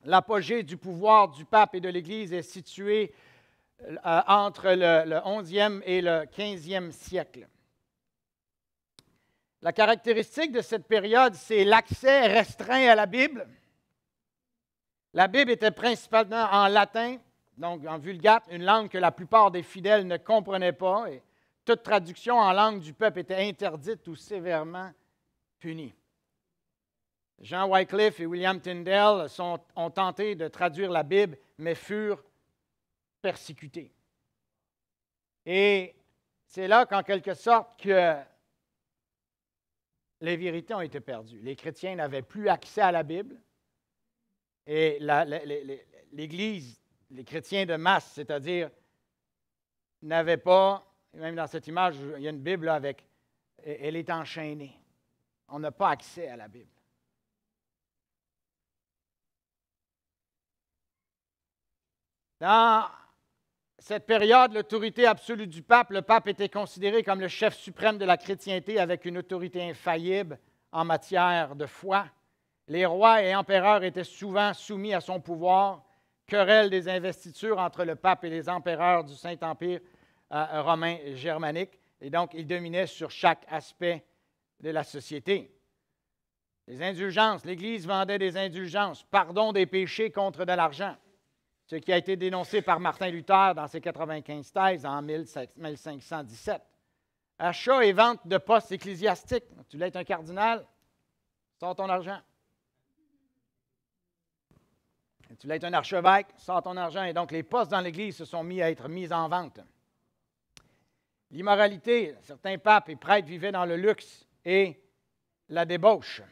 L'apogée du pouvoir du pape et de l'Église est située entre le 11e et le 15e siècle. La caractéristique de cette période, c'est l'accès restreint à la Bible. La Bible était principalement en latin, donc en vulgate, une langue que la plupart des fidèles ne comprenaient pas, et toute traduction en langue du peuple était interdite ou sévèrement punie. Jean Wycliffe et William Tyndale ont tenté de traduire la Bible, mais furent persécutés. Et c'est là qu'en quelque sorte que les vérités ont été perdues. Les chrétiens n'avaient plus accès à la Bible et l'Église, les chrétiens de masse, c'est-à-dire, n'avaient pas, même dans cette image, il y a une Bible là avec, elle est enchaînée. On n'a pas accès à la Bible. Dans cette période, l'autorité absolue du pape, le pape était considéré comme le chef suprême de la chrétienté avec une autorité infaillible en matière de foi. Les rois et empereurs étaient souvent soumis à son pouvoir. Querelle des investitures entre le pape et les empereurs du Saint-Empire romain germanique. Et donc, il dominait sur chaque aspect de la société. Les indulgences, l'Église vendait des indulgences, pardon des péchés contre de l'argent. Ce qui a été dénoncé par Martin Luther dans ses 95 thèses en 1517. Achat et vente de postes ecclésiastiques. Tu voulais être un cardinal? Sors ton argent. Tu voulais être un archevêque? Sors ton argent. Et donc, les postes dans l'Église se sont mis à être mis en vente. L'immoralité. Certains papes et prêtres vivaient dans le luxe et la débauche.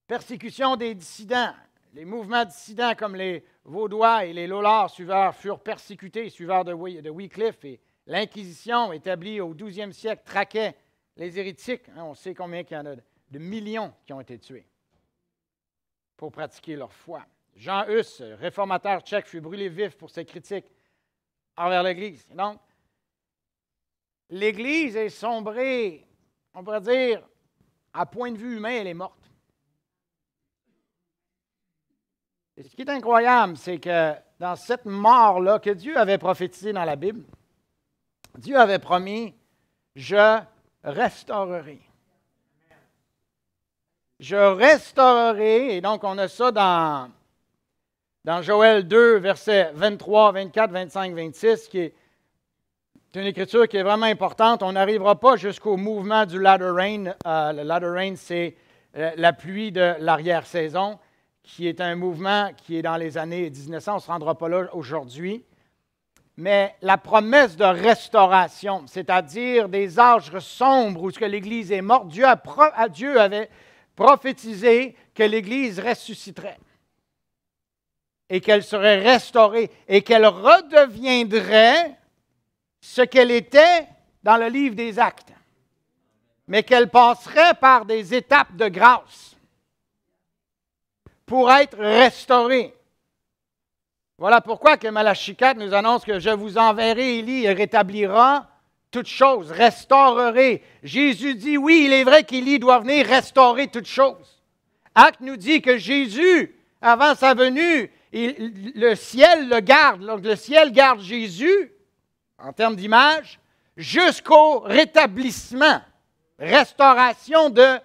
Persécution des dissidents. Les mouvements dissidents comme les Vaudois et les Lollards suiveurs furent persécutés, suiveurs de Wycliffe, et l'Inquisition, établie au 12e siècle, traquait les hérétiques. On sait combien il y en a de millions qui ont été tués pour pratiquer leur foi. Jean Hus, réformateur tchèque, fut brûlé vif pour ses critiques envers l'Église. Donc, l'Église est sombrée, on pourrait dire, à point de vue humain, elle est morte. Et ce qui est incroyable, c'est que dans cette mort-là que Dieu avait prophétisé dans la Bible, Dieu avait promis « Je restaurerai ». Je restaurerai, et donc on a ça dans Joël 2, versets 23, 24, 25, 26, qui est une écriture qui est vraiment importante. On n'arrivera pas jusqu'au mouvement du latter rain. Le latter rain, c'est la pluie de l'arrière-saison, qui est un mouvement qui est dans les années 1900, on ne se rendra pas là aujourd'hui, mais la promesse de restauration, c'est-à-dire des âges sombres où l'Église est morte, Dieu avait prophétisé que l'Église ressusciterait et qu'elle serait restaurée et qu'elle redeviendrait ce qu'elle était dans le livre des Actes, mais qu'elle passerait par des étapes de grâce pour être restaurée. Voilà pourquoi que Malachie 4 nous annonce que je vous enverrai, Élie, et rétablira toutes choses, restaurerai. Jésus dit, oui, il est vrai qu'Élie doit venir restaurer toutes choses. Acte nous dit que Jésus, avant sa venue, le ciel le garde. Donc, le ciel garde Jésus, en termes d'image, jusqu'au rétablissement, restauration de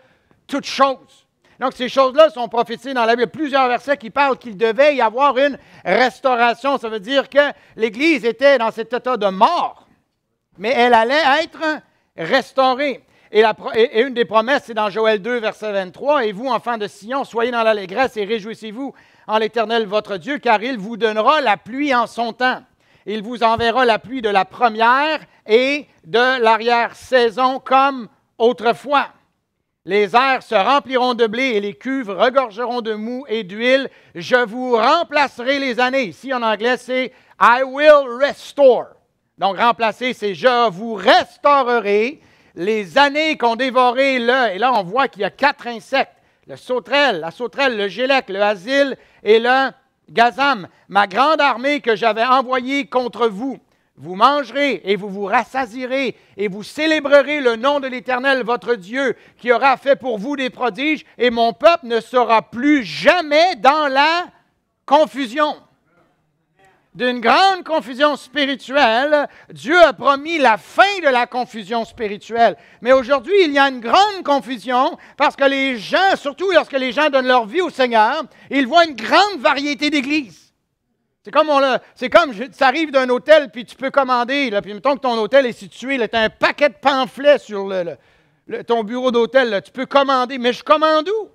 toutes choses. Donc, ces choses-là sont prophétisées dans la Bible. Il y a plusieurs versets qui parlent qu'il devait y avoir une restauration. Ça veut dire que l'Église était dans cet état de mort, mais elle allait être restaurée. Et une des promesses, c'est dans Joël 2, verset 23, « Et vous, enfants de Sion, soyez dans l'allégresse et réjouissez-vous en l'Éternel votre Dieu, car il vous donnera la pluie en son temps. Il vous enverra la pluie de la première et de l'arrière-saison comme autrefois. Les airs se rempliront de blé et les cuves regorgeront de mou et d'huile. Je vous remplacerai les années. » Ici, en anglais, c'est « I will restore ». Donc, remplacer, c'est « je vous restaurerai les années qu'ont dévoré le... » Et là, on voit qu'il y a 4 insectes. La sauterelle, le gélec, le asile et le gazam. Ma grande armée que j'avais envoyée contre vous. Vous mangerez et vous vous rassasierez et vous célébrerez le nom de l'Éternel, votre Dieu, qui aura fait pour vous des prodiges, et mon peuple ne sera plus jamais dans la confusion. D'une grande confusion spirituelle, Dieu a promis la fin de la confusion spirituelle. Mais aujourd'hui, il y a une grande confusion parce que les gens, surtout lorsque les gens donnent leur vie au Seigneur, ils voient une grande variété d'églises. C'est comme ça arrive d'un hôtel, puis tu peux commander, là, puis mettons que ton hôtel est situé, tu as un paquet de pamphlets sur ton bureau d'hôtel, là, tu peux commander, mais je commande où?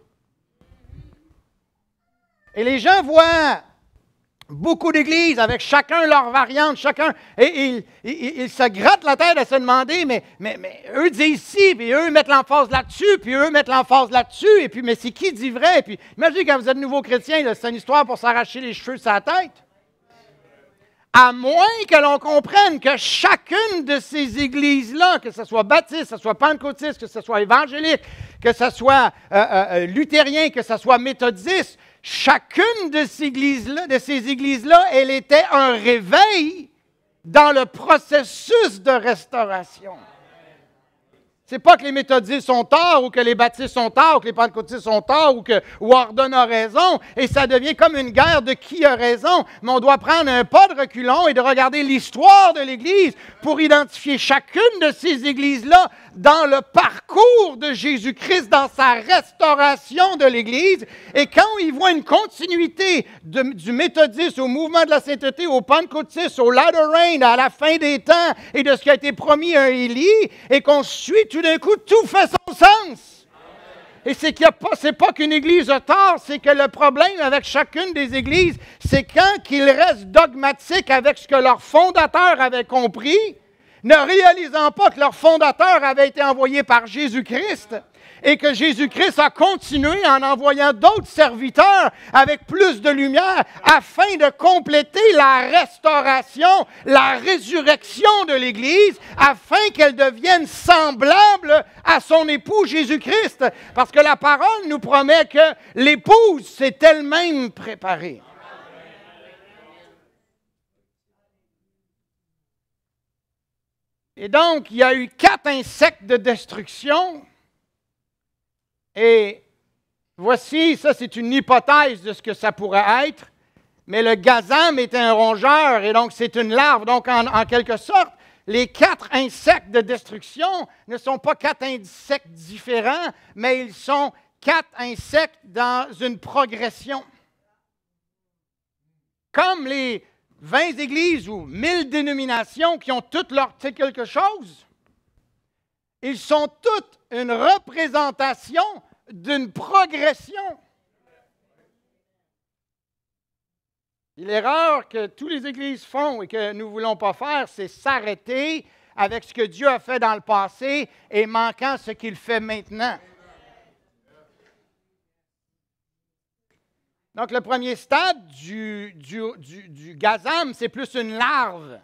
Et les gens voient beaucoup d'églises avec chacun leur variante, et ils se grattent la tête à se demander, mais eux disent ci, puis eux mettent l'emphase là-dessus, puis eux mettent l'emphase là-dessus, et puis mais c'est qui dit vrai? Puis imaginez quand vous êtes nouveau chrétien, là, c'est une histoire pour s'arracher les cheveux de sa tête. À moins que l'on comprenne que chacune de ces églises-là, que ce soit baptiste, que ce soit pentecôtiste, que ce soit évangélique, que ce soit luthérien, que ce soit méthodiste, chacune de ces églises-là, elle était un réveil dans le processus de restauration. C'est pas que les méthodistes sont torts, ou que les baptistes sont torts, ou que les pentecôtistes sont torts, ou que Warden a raison, et ça devient comme une guerre de qui a raison. Mais on doit prendre un pas de reculons et de regarder l'histoire de l'Église pour identifier chacune de ces églises-là dans le parcours de Jésus-Christ, dans sa restauration de l'Église. Et quand il voit une continuité du méthodisme au mouvement de la sainteté, au pentecôtiste, au latter rain, à la fin des temps, et de ce qui a été promis à Élie, et qu'on suit tout d'un coup, tout fait son sens. Et c'est pas qu'une église a tort, c'est que le problème avec chacune des églises, c'est quand qu'ils restent dogmatiques avec ce que leur fondateur avait compris, ne réalisant pas que leur fondateur avait été envoyé par Jésus-Christ et que Jésus-Christ a continué en envoyant d'autres serviteurs avec plus de lumière afin de compléter la restauration, la résurrection de l'Église, afin qu'elle devienne semblable à son époux Jésus-Christ. Parce que la parole nous promet que l'épouse s'est elle-même préparée. Et donc, il y a eu 4 insectes de destruction. Et voici, ça c'est une hypothèse de ce que ça pourrait être, mais le gazam est un rongeur et donc c'est une larve. Donc en quelque sorte, les 4 insectes de destruction ne sont pas 4 insectes différents, mais ils sont 4 insectes dans une progression. Comme les 20 églises ou 1000 dénominations qui ont toutes leur quelque chose, ils sont toutes une représentation d'une progression. L'erreur que toutes les églises font et que nous ne voulons pas faire, c'est s'arrêter avec ce que Dieu a fait dans le passé et manquant ce qu'il fait maintenant. Donc, le premier stade du gazam, c'est plus une larve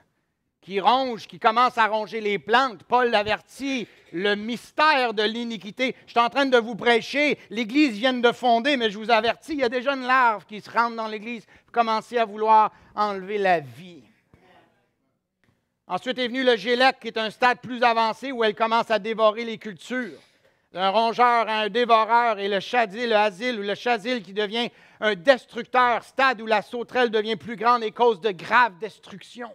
qui ronge, qui commence à ronger les plantes. Paul l'avertit, le mystère de l'iniquité. Je suis en train de vous prêcher, l'Église vient de fonder, mais je vous avertis, il y a déjà une larve qui se rentre dans l'Église pour commencer à vouloir enlever la vie. Ensuite est venu le gélec, qui est un stade plus avancé où elle commence à dévorer les cultures. D'un rongeur à un dévoreur, et le chadil, le asile, ou le chazil qui devient un destructeur, stade où la sauterelle devient plus grande et cause de graves destructions.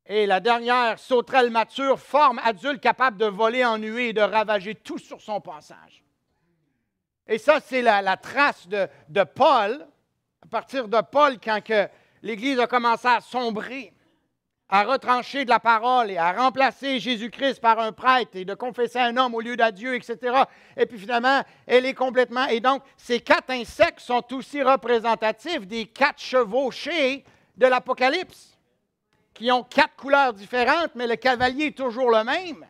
Et la dernière sauterelle mature, forme adulte capable de voler en nuée et de ravager tout sur son passage. Et ça, c'est la trace de Paul, à partir de Paul, quand que l'Église a commencé à sombrer, à retrancher de la parole et à remplacer Jésus-Christ par un prêtre et de confesser un homme au lieu d'adieu, etc. Et puis finalement, elle est complètement... Et donc, ces 4 insectes sont aussi représentatifs des 4 chevauchés de l'Apocalypse, qui ont 4 couleurs différentes, mais le cavalier est toujours le même.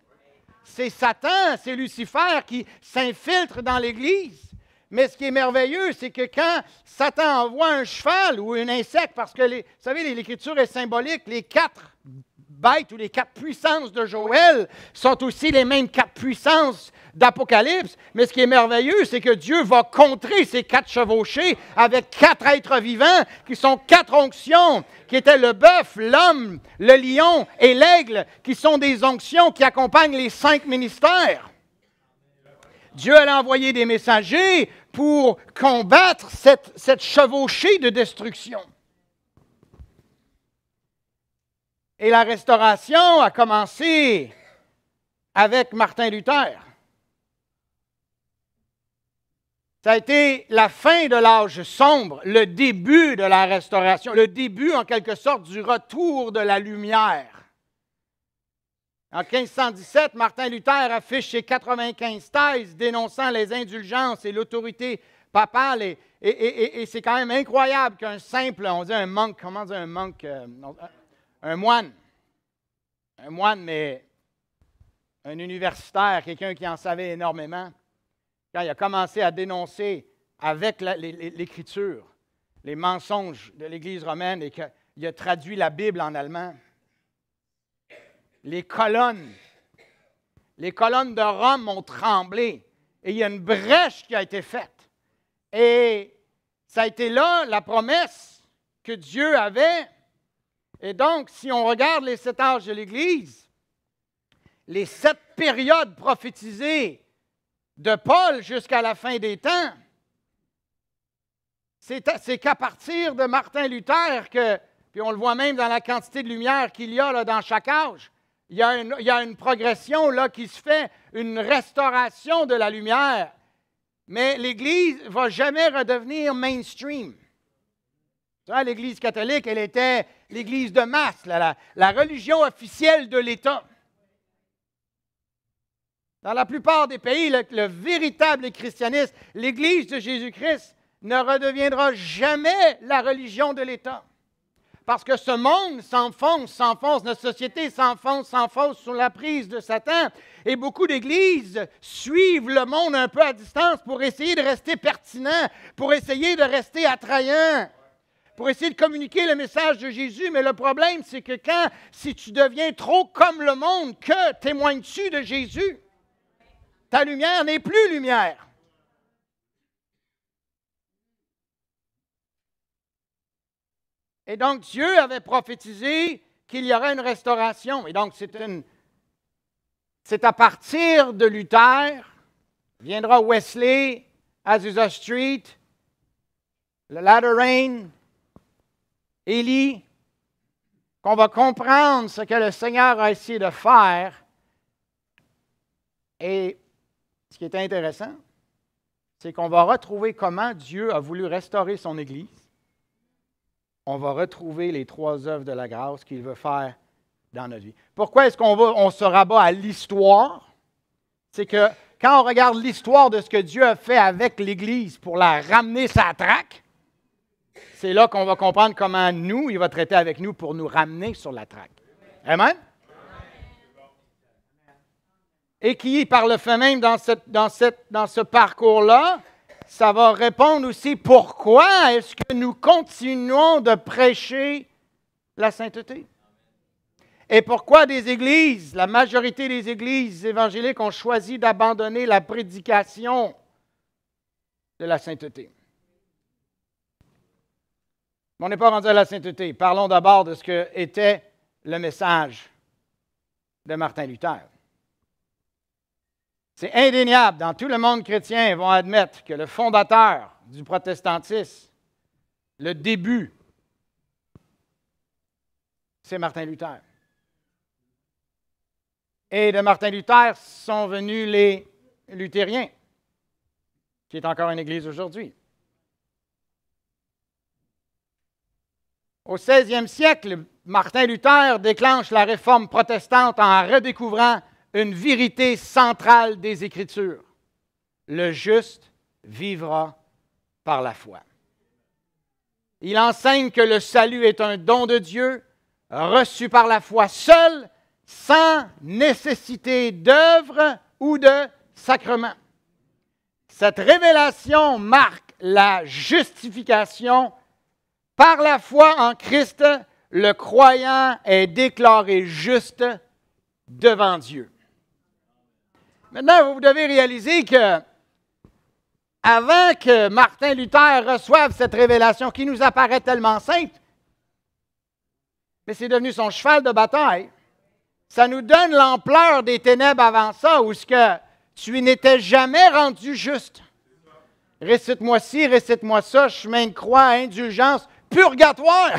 C'est Satan, c'est Lucifer qui s'infiltre dans l'Église. Mais ce qui est merveilleux, c'est que quand Satan envoie un cheval ou un insecte, parce que, vous savez, l'Écriture est symbolique, les 4 bêtes ou les 4 puissances de Joël sont aussi les mêmes 4 puissances d'Apocalypse. Mais ce qui est merveilleux, c'est que Dieu va contrer ces 4 chevauchés avec 4 êtres vivants qui sont 4 onctions, qui étaient le bœuf, l'homme, le lion et l'aigle, qui sont des onctions qui accompagnent les 5 ministères. Dieu allait envoyer des messagers pour combattre cette chevauchée de destruction. Et la restauration a commencé avec Martin Luther. Ça a été la fin de l'âge sombre, le début de la restauration, le début en quelque sorte du retour de la lumière. En 1517, Martin Luther affiche ses 95 thèses dénonçant les indulgences et l'autorité papale. Et c'est quand même incroyable qu'un simple, on dit un monk, comment dire un monk? Un moine. Un moine, mais un universitaire, quelqu'un qui en savait énormément. Quand il a commencé à dénoncer avec l'Écriture les mensonges de l'Église romaine et qu'il a traduit la Bible en allemand. Les colonnes de Rome ont tremblé et il y a une brèche qui a été faite. Et ça a été là la promesse que Dieu avait. Et donc, si on regarde les 7 âges de l'Église, les 7 périodes prophétisées de Paul jusqu'à la fin des temps, c'est qu'à partir de Martin Luther, puis on le voit même dans la quantité de lumière qu'il y a là, dans chaque âge, il y a une progression là, qui se fait, une restauration de la lumière. Mais l'Église ne va jamais redevenir mainstream. L'Église catholique, elle était l'Église de masse, la religion officielle de l'État. Dans la plupart des pays, le véritable christianisme, l'Église de Jésus-Christ ne redeviendra jamais la religion de l'État. Parce que ce monde s'enfonce, notre société s'enfonce sous la prise de Satan. Et beaucoup d'églises suivent le monde un peu à distance pour essayer de rester pertinent, pour essayer de rester attrayant, pour essayer de communiquer le message de Jésus. Mais le problème, c'est que si tu deviens trop comme le monde, que témoignes-tu de Jésus? Ta lumière n'est plus lumière. Et donc, Dieu avait prophétisé qu'il y aurait une restauration. Et donc, c'est à partir de Luther, viendra Wesley, Azusa Street, le Latter Rain, Élie, qu'on va comprendre ce que le Seigneur a essayé de faire. Et ce qui est intéressant, c'est qu'on va retrouver comment Dieu a voulu restaurer son Église. On va retrouver les 3 œuvres de la grâce qu'il veut faire dans notre vie. Pourquoi est-ce qu'on se rabat à l'histoire? C'est que quand on regarde l'histoire de ce que Dieu a fait avec l'Église pour la ramener sa traque, c'est là qu'on va comprendre comment il va traiter avec nous pour nous ramener sur la traque. Amen? Et qui, par le fait même, dans ce parcours-là, ça va répondre aussi pourquoi est-ce que nous continuons de prêcher la sainteté. Et pourquoi la majorité des églises évangéliques ont choisi d'abandonner la prédication de la sainteté. Mais on n'est pas rendu à la sainteté. Parlons d'abord de ce qu'était le message de Martin Luther. C'est indéniable, dans tout le monde chrétien, ils vont admettre que le fondateur du protestantisme, le début, c'est Martin Luther. Et de Martin Luther sont venus les luthériens, qui est encore une église aujourd'hui. Au 16e siècle, Martin Luther déclenche la réforme protestante en redécouvrant une vérité centrale des Écritures. Le juste vivra par la foi. Il enseigne que le salut est un don de Dieu, reçu par la foi seule, sans nécessité d'œuvre ou de sacrement. Cette révélation marque la justification. Par la foi en Christ, le croyant est déclaré juste devant Dieu. Maintenant, vous devez réaliser que, avant que Martin Luther reçoive cette révélation qui nous apparaît tellement simple, mais c'est devenu son cheval de bataille, ça nous donne l'ampleur des ténèbres avant ça, où ce que tu n'étais jamais rendu juste. Récite-moi ci, récite-moi ça, chemin de croix, indulgence, purgatoire.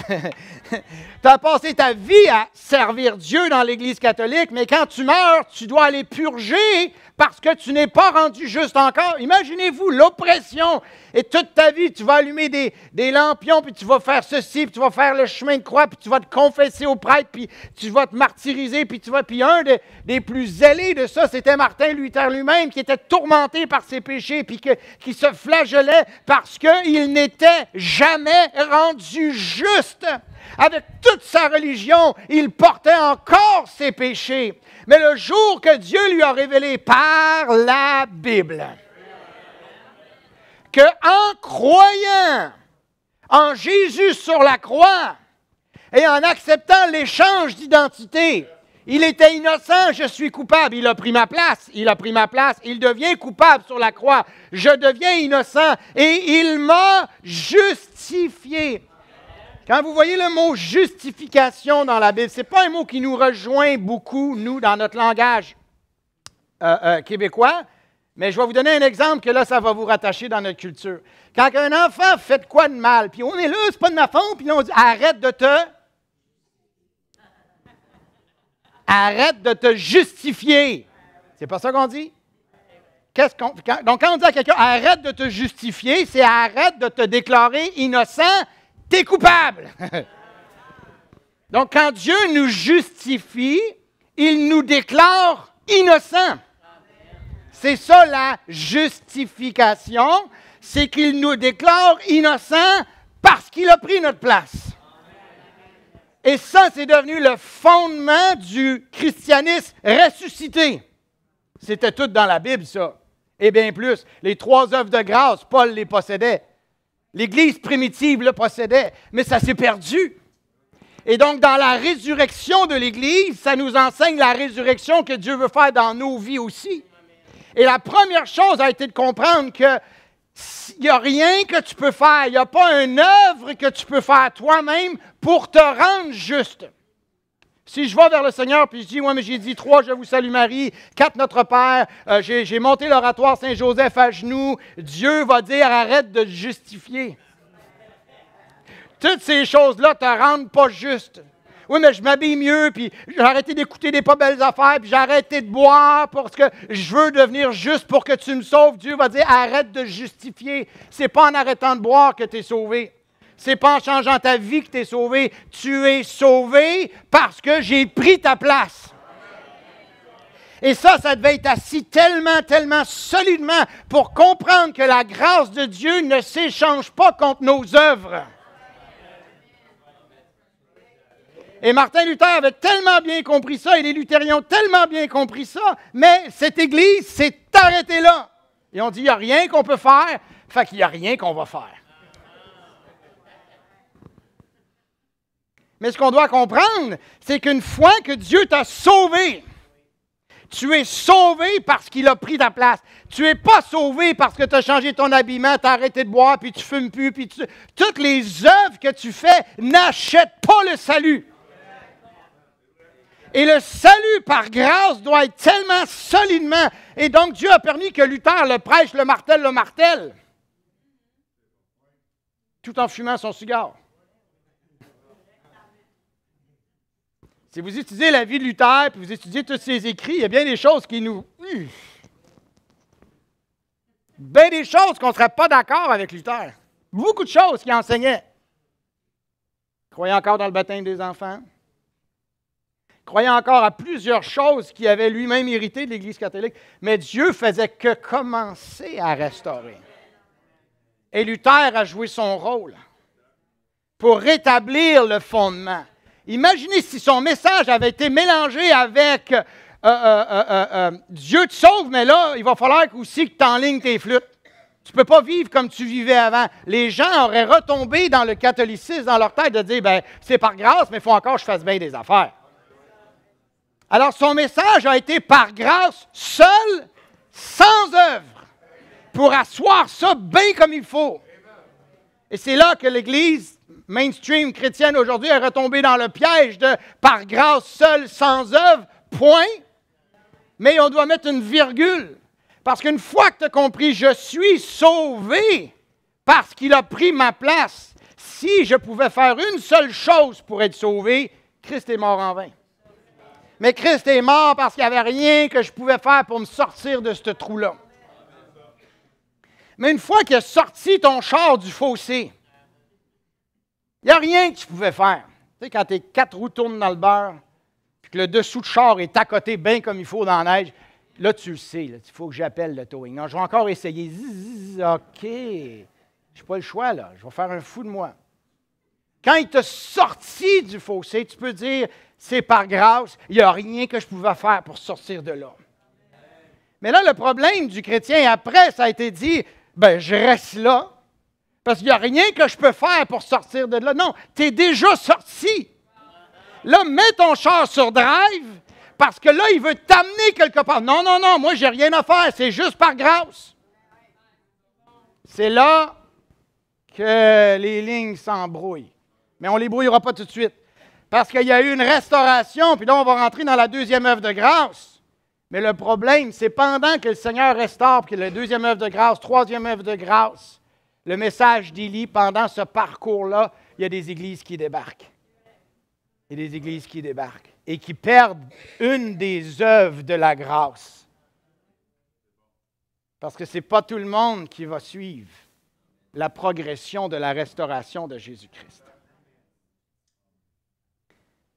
Tu as passé ta vie à servir Dieu dans l'Église catholique, mais quand tu meurs, tu dois aller purger parce que tu n'es pas rendu juste encore. Imaginez-vous l'oppression. Et toute ta vie, tu vas allumer des lampions, puis tu vas faire ceci, puis tu vas faire le chemin de croix, puis tu vas te confesser au prêtre, puis tu vas te martyriser, puis un des plus zélés de ça, c'était Martin Luther lui-même, qui était tourmenté par ses péchés, puis qui se flagellait parce qu'il n'était jamais rendu juste. Avec toute sa religion, il portait encore ses péchés. Mais le jour que Dieu lui a révélé par la Bible qu'en croyant en Jésus sur la croix et en acceptant l'échange d'identité, il était innocent, je suis coupable. Il a pris ma place, il devient coupable sur la croix. Je deviens innocent et il m'a justifié. Quand vous voyez le mot « justification » dans la Bible, ce n'est pas un mot qui nous rejoint beaucoup, nous, dans notre langage québécois, mais je vais vous donner un exemple que là, ça va vous rattacher dans notre culture. Quand un enfant fait de quoi de mal, puis on est là, c'est pas de ma faute, puis là, on dit « arrête de te justifier ». C'est pas ça qu'on dit? Donc, quand on dit à quelqu'un « arrête de te justifier », c'est « arrête de te déclarer innocent ». T'es coupable. Donc, quand Dieu nous justifie, il nous déclare innocents. C'est ça la justification, c'est qu'il nous déclare innocents parce qu'il a pris notre place. Et ça, c'est devenu le fondement du christianisme ressuscité. C'était tout dans la Bible, ça. Et bien plus, les 3 œuvres de grâce, Paul les possédait. L'Église primitive le possédait, mais ça s'est perdu. Et donc, dans la résurrection de l'Église, ça nous enseigne la résurrection que Dieu veut faire dans nos vies aussi. Et la première chose a été de comprendre qu'il n'y a rien que tu peux faire, il n'y a pas une œuvre que tu peux faire toi-même pour te rendre juste. Si je vais vers le Seigneur puis je dis, ouais, mais j'ai dit 3, je vous salue Marie, 4, Notre Père, j'ai monté l'oratoire Saint-Joseph à genoux, Dieu va dire, arrête de te justifier. Toutes ces choses-là te rendent pas juste. Oui, mais je m'habille mieux, puis j'ai arrêté d'écouter des pas belles affaires, puis j'ai arrêté de boire parce que je veux devenir juste pour que tu me sauves. Dieu va dire, arrête de justifier. C'est pas en arrêtant de boire que tu es sauvé. C'est pas en changeant ta vie que tu es sauvé. Tu es sauvé parce que j'ai pris ta place. Et ça devait être assis tellement solidement pour comprendre que la grâce de Dieu ne s'échange pas contre nos œuvres. Et Martin Luther avait tellement bien compris ça, et les luthériens ont tellement bien compris ça, mais cette Église s'est arrêtée là. Ils ont dit, il n'y a rien qu'on peut faire, fait qu'il n'y a rien qu'on va faire. Mais ce qu'on doit comprendre, c'est qu'une fois que Dieu t'a sauvé, tu es sauvé parce qu'il a pris ta place. Tu n'es pas sauvé parce que tu as changé ton habillement, tu as arrêté de boire, puis tu fumes plus, puis toutes les œuvres que tu fais n'achètent pas le salut. Et le salut par grâce doit être tellement solidement. Et donc Dieu a permis que Luther le prêche, le martèle, tout en fumant son cigare. Si vous étudiez la vie de Luther, puis vous étudiez tous ses écrits, il y a bien des choses qui nous... Bien des choses qu'on ne serait pas d'accord avec Luther. Beaucoup de choses qu'il enseignait. Il croyait encore dans le baptême des enfants. Il croyait encore à plusieurs choses qu'il avait lui-même hérité de l'Église catholique. Mais Dieu faisait que commencer à restaurer. Et Luther a joué son rôle pour rétablir le fondement. Imaginez si son message avait été mélangé avec Dieu te sauve, mais là, il va falloir aussi que tu enlignes tes flûtes. Tu ne peux pas vivre comme tu vivais avant. Les gens auraient retombé dans le catholicisme, dans leur tête, de dire, ben c'est par grâce, mais il faut encore que je fasse bien des affaires. Alors, son message a été par grâce, seul, sans œuvre, pour asseoir ça bien comme il faut. Et c'est là que l'Église mainstream chrétienne aujourd'hui est retombée dans le piège de par grâce seule, sans œuvre, point. Mais on doit mettre une virgule. Parce qu'une fois que tu as compris, je suis sauvé parce qu'il a pris ma place. Si je pouvais faire une seule chose pour être sauvé, Christ est mort en vain. Mais Christ est mort parce qu'il n'y avait rien que je pouvais faire pour me sortir de ce trou-là. Mais une fois qu'il a sorti ton char du fossé, il n'y a rien que tu pouvais faire. Tu sais, quand tes 4 roues tournent dans le beurre, puis que le dessous de char est à côté bien comme il faut dans la neige, là, tu le sais, il faut que j'appelle le towing. Non, je vais encore essayer. OK. Je n'ai pas le choix, là. Je vais faire un fou de moi. Quand il t'a sorti du fossé, tu peux dire, c'est par grâce, il n'y a rien que je pouvais faire pour sortir de là. Mais là, le problème du chrétien, après, ça a été dit, ben, je reste là. Parce qu'il n'y a rien que je peux faire pour sortir de là. Non, tu es déjà sorti. Là, mets ton char sur drive, parce que là, il veut t'amener quelque part. Non, non, non, moi, j'ai rien à faire, c'est juste par grâce. C'est là que les lignes s'embrouillent. Mais on ne les brouillera pas tout de suite. Parce qu'il y a eu une restauration, puis là, on va rentrer dans la deuxième œuvre de grâce. Mais le problème, c'est pendant que le Seigneur restaure, puis que la deuxième œuvre de grâce, troisième œuvre de grâce, le message d'Élie, pendant ce parcours-là, il y a des églises qui débarquent. Il y a des églises qui débarquent et qui perdent une des œuvres de la grâce. Parce que ce n'est pas tout le monde qui va suivre la progression de la restauration de Jésus-Christ.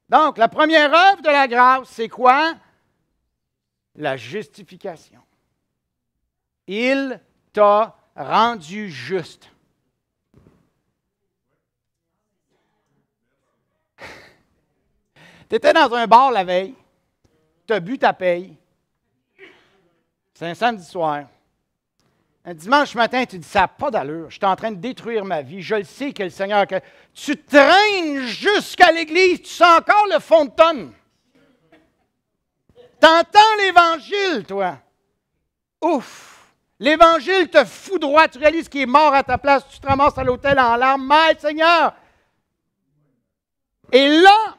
Donc, la première œuvre de la grâce, c'est quoi? La justification. Il t'a rendu juste. Tu étais dans un bar la veille, tu as bu ta paye, c'est un samedi soir. Un dimanche matin, tu dis, ça n'a pas d'allure, je suis en train de détruire ma vie, je le sais que le Seigneur... Tu traînes jusqu'à l'église, tu sens encore le fond de tonne. Tu entends l'Évangile, toi. Ouf! L'Évangile te foudroie, tu réalises qu'il est mort à ta place, tu te ramasses à l'autel en larmes. Mais Seigneur! Et là,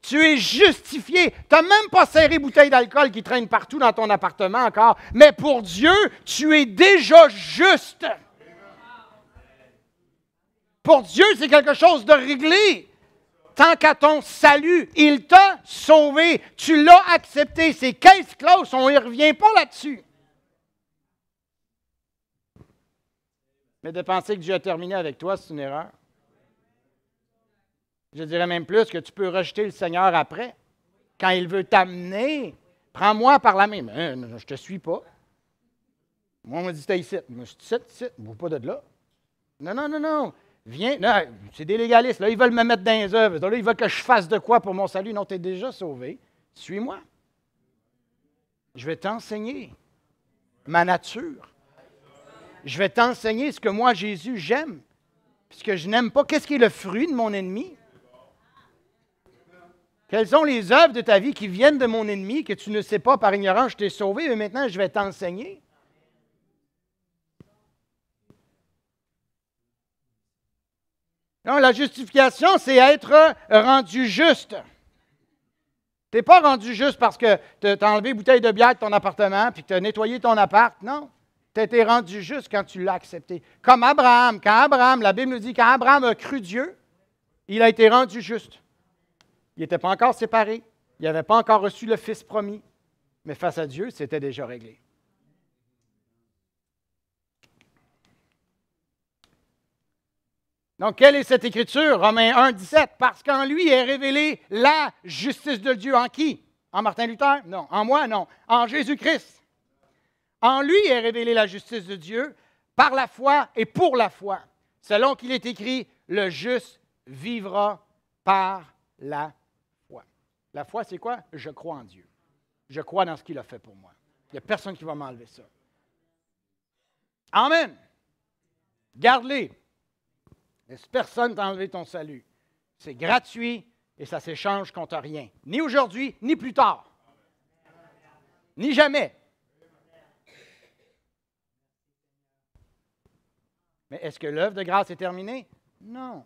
tu es justifié. Tu n'as même pas serré bouteille d'alcool qui traîne partout dans ton appartement encore. Mais pour Dieu, tu es déjà juste. Pour Dieu, c'est quelque chose de réglé. Tant qu'à ton salut, il t'a sauvé. Tu l'as accepté. C'est case close, on n'y revient pas là-dessus. Mais de penser que Dieu a terminé avec toi, c'est une erreur. Je dirais même plus que tu peux rejeter le Seigneur après. Quand il veut t'amener, prends-moi par la main. Mais, je ne te suis pas. Moi, on m'a dit, t'es ici. Moi, je suis ici, ne bouge pas de là. Non, non, non, non. Viens, non, c'est des légalistes, là, ils veulent me mettre dans les œuvres. Là, ils veulent que je fasse de quoi pour mon salut? Non, tu es déjà sauvé. Suis-moi. Je vais t'enseigner ma nature. Je vais t'enseigner ce que moi, Jésus, j'aime. Puis ce que je n'aime pas. Qu'est-ce qui est le fruit de mon ennemi? Quelles sont les œuvres de ta vie qui viennent de mon ennemi, que tu ne sais pas par ignorance, je t'ai sauvé, mais maintenant, je vais t'enseigner. Non, la justification, c'est être rendu juste. Tu n'es pas rendu juste parce que tu as enlevé une bouteille de bière de ton appartement puis que tu as nettoyé ton appart. Non. Tu as été rendu juste quand tu l'as accepté. Comme Abraham. Quand Abraham, la Bible nous dit, quand Abraham a cru Dieu, il a été rendu juste. Il n'était pas encore séparé. Il n'avait pas encore reçu le Fils promis. Mais face à Dieu, c'était déjà réglé. Donc, quelle est cette écriture? Romains 1, 17. Parce qu'en lui est révélée la justice de Dieu. En qui? En Martin Luther? Non. En moi? Non. En Jésus-Christ. En lui est révélée la justice de Dieu par la foi et pour la foi. Selon qu'il est écrit, le juste vivra par la foi. La foi, c'est quoi? Je crois en Dieu. Je crois dans ce qu'il a fait pour moi. Il n'y a personne qui va m'enlever ça. Amen. Garde-les. Laisse personne t'enlever ton salut. C'est gratuit et ça ne s'échange contre rien. Ni aujourd'hui, ni plus tard. Ni jamais. Mais est-ce que l'œuvre de grâce est terminée? Non.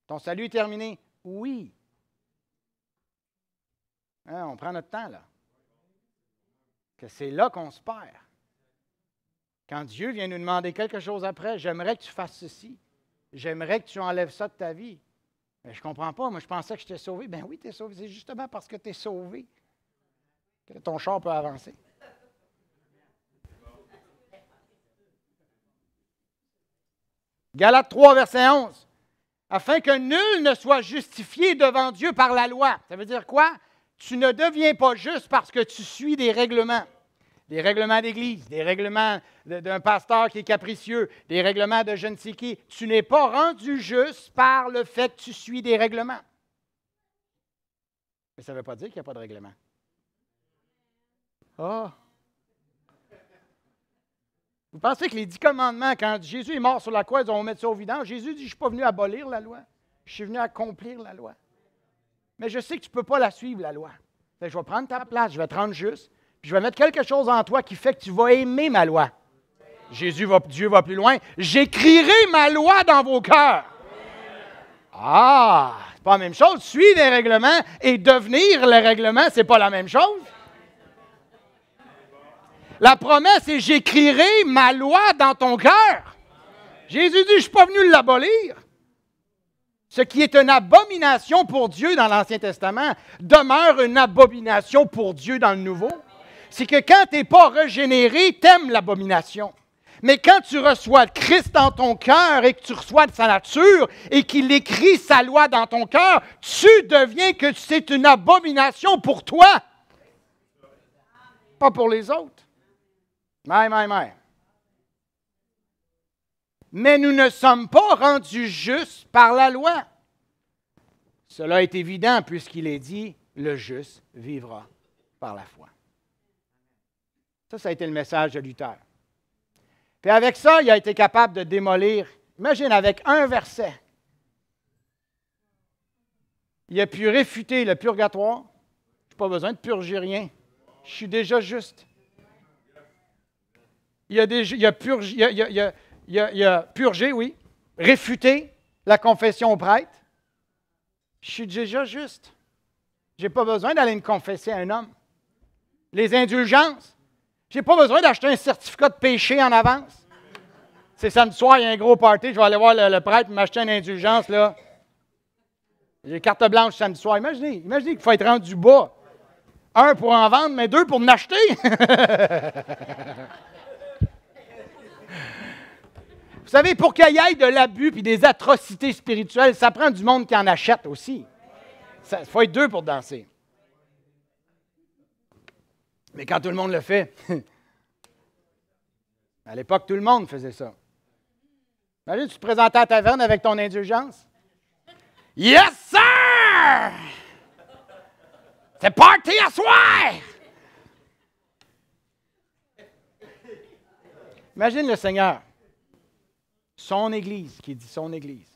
Ton salut est terminé? Oui. Hein, on prend notre temps, là. Que c'est là qu'on se perd. Quand Dieu vient nous demander quelque chose après, j'aimerais que tu fasses ceci. J'aimerais que tu enlèves ça de ta vie. Mais je ne comprends pas. Moi, je pensais que je t'ai sauvé. Ben oui, tu es sauvé. C'est justement parce que tu es sauvé que ton char peut avancer. Galates 3, verset 11. Afin que nul ne soit justifié devant Dieu par la loi. Ça veut dire quoi? Tu ne deviens pas juste parce que tu suis des règlements. Des règlements d'église, des règlements d'un pasteur qui est capricieux, des règlements de je ne sais qui. Tu n'es pas rendu juste par le fait que tu suis des règlements. Mais ça ne veut pas dire qu'il n'y a pas de règlement. Ah! Vous pensez que les 10 commandements, quand Jésus est mort sur la croix, ils vont mettre ça au vidange? Jésus dit, je ne suis pas venu abolir la loi. Je suis venu accomplir la loi. Mais je sais que tu ne peux pas la suivre, la loi. Fait que je vais prendre ta place, je vais te rendre juste. Puis je vais mettre quelque chose en toi qui fait que tu vas aimer ma loi. Dieu va plus loin. J'écrirai ma loi dans vos cœurs. Ah, c'est pas la même chose. Suivre les règlements et devenir le règlement, c'est pas la même chose. La promesse est j'écrirai ma loi dans ton cœur. Jésus dit, je ne suis pas venu l'abolir. Ce qui est une abomination pour Dieu dans l'Ancien Testament demeure une abomination pour Dieu dans le Nouveau. C'est que quand tu n'es pas régénéré, tu aimes l'abomination. Mais quand tu reçois Christ dans ton cœur et que tu reçois de sa nature et qu'il écrit sa loi dans ton cœur, tu deviens que c'est une abomination pour toi. Pas pour les autres. Mais nous ne sommes pas rendus justes par la loi. Cela est évident puisqu'il est dit, le juste vivra par la foi. Ça a été le message de Luther. Puis avec ça, il a été capable de démolir, imagine, avec un verset, il a pu réfuter le purgatoire. Je n'ai pas besoin de purger rien. Je suis déjà juste. Il a purgé, oui, réfuté la confession au prêtre. Je suis déjà juste. Je n'ai pas besoin d'aller me confesser à un homme. Les indulgences. Je n'ai pas besoin d'acheter un certificat de péché en avance. C'est samedi soir, il y a un gros party, je vais aller voir le prêtre et m'acheter une indulgence, là. J'ai carte blanche samedi soir. Imaginez qu'il faut être rendu bas. 1 pour en vendre, mais 2 pour en acheter. Vous savez, pour qu'il y ait de l'abus et des atrocités spirituelles, ça prend du monde qui en achète aussi. Il faut être 2 pour danser. Mais quand tout le monde le fait, à l'époque, tout le monde faisait ça. Imagine, tu te présentais à la taverne avec ton indulgence. Yes, sir! C'est party à soir! Imagine le Seigneur. Son Église, qui dit son Église.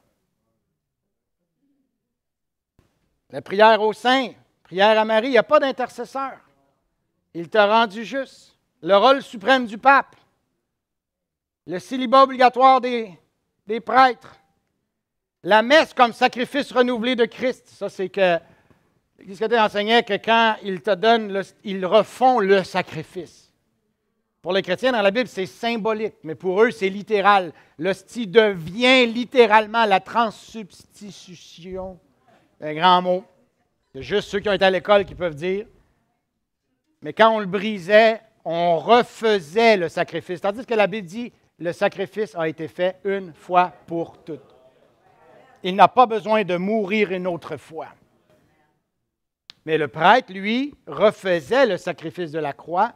La prière au Saint, prière à Marie, il n'y a pas d'intercesseur. Il t'a rendu juste. Le rôle suprême du pape. Le célibat obligatoire des prêtres. La messe comme sacrifice renouvelé de Christ. Ça, c'est que l'Église catholique enseignait que quand ils te donnent, ils refont le sacrifice. Pour les chrétiens, dans la Bible, c'est symbolique, mais pour eux, c'est littéral. L'hostie devient littéralement la transsubstitution. Un grand mot. C'est juste ceux qui ont été à l'école qui peuvent dire. Mais quand on le brisait, on refaisait le sacrifice. Tandis que la Bible dit, le sacrifice a été fait une fois pour toutes. Il n'a pas besoin de mourir une autre fois. Mais le prêtre, lui, refaisait le sacrifice de la croix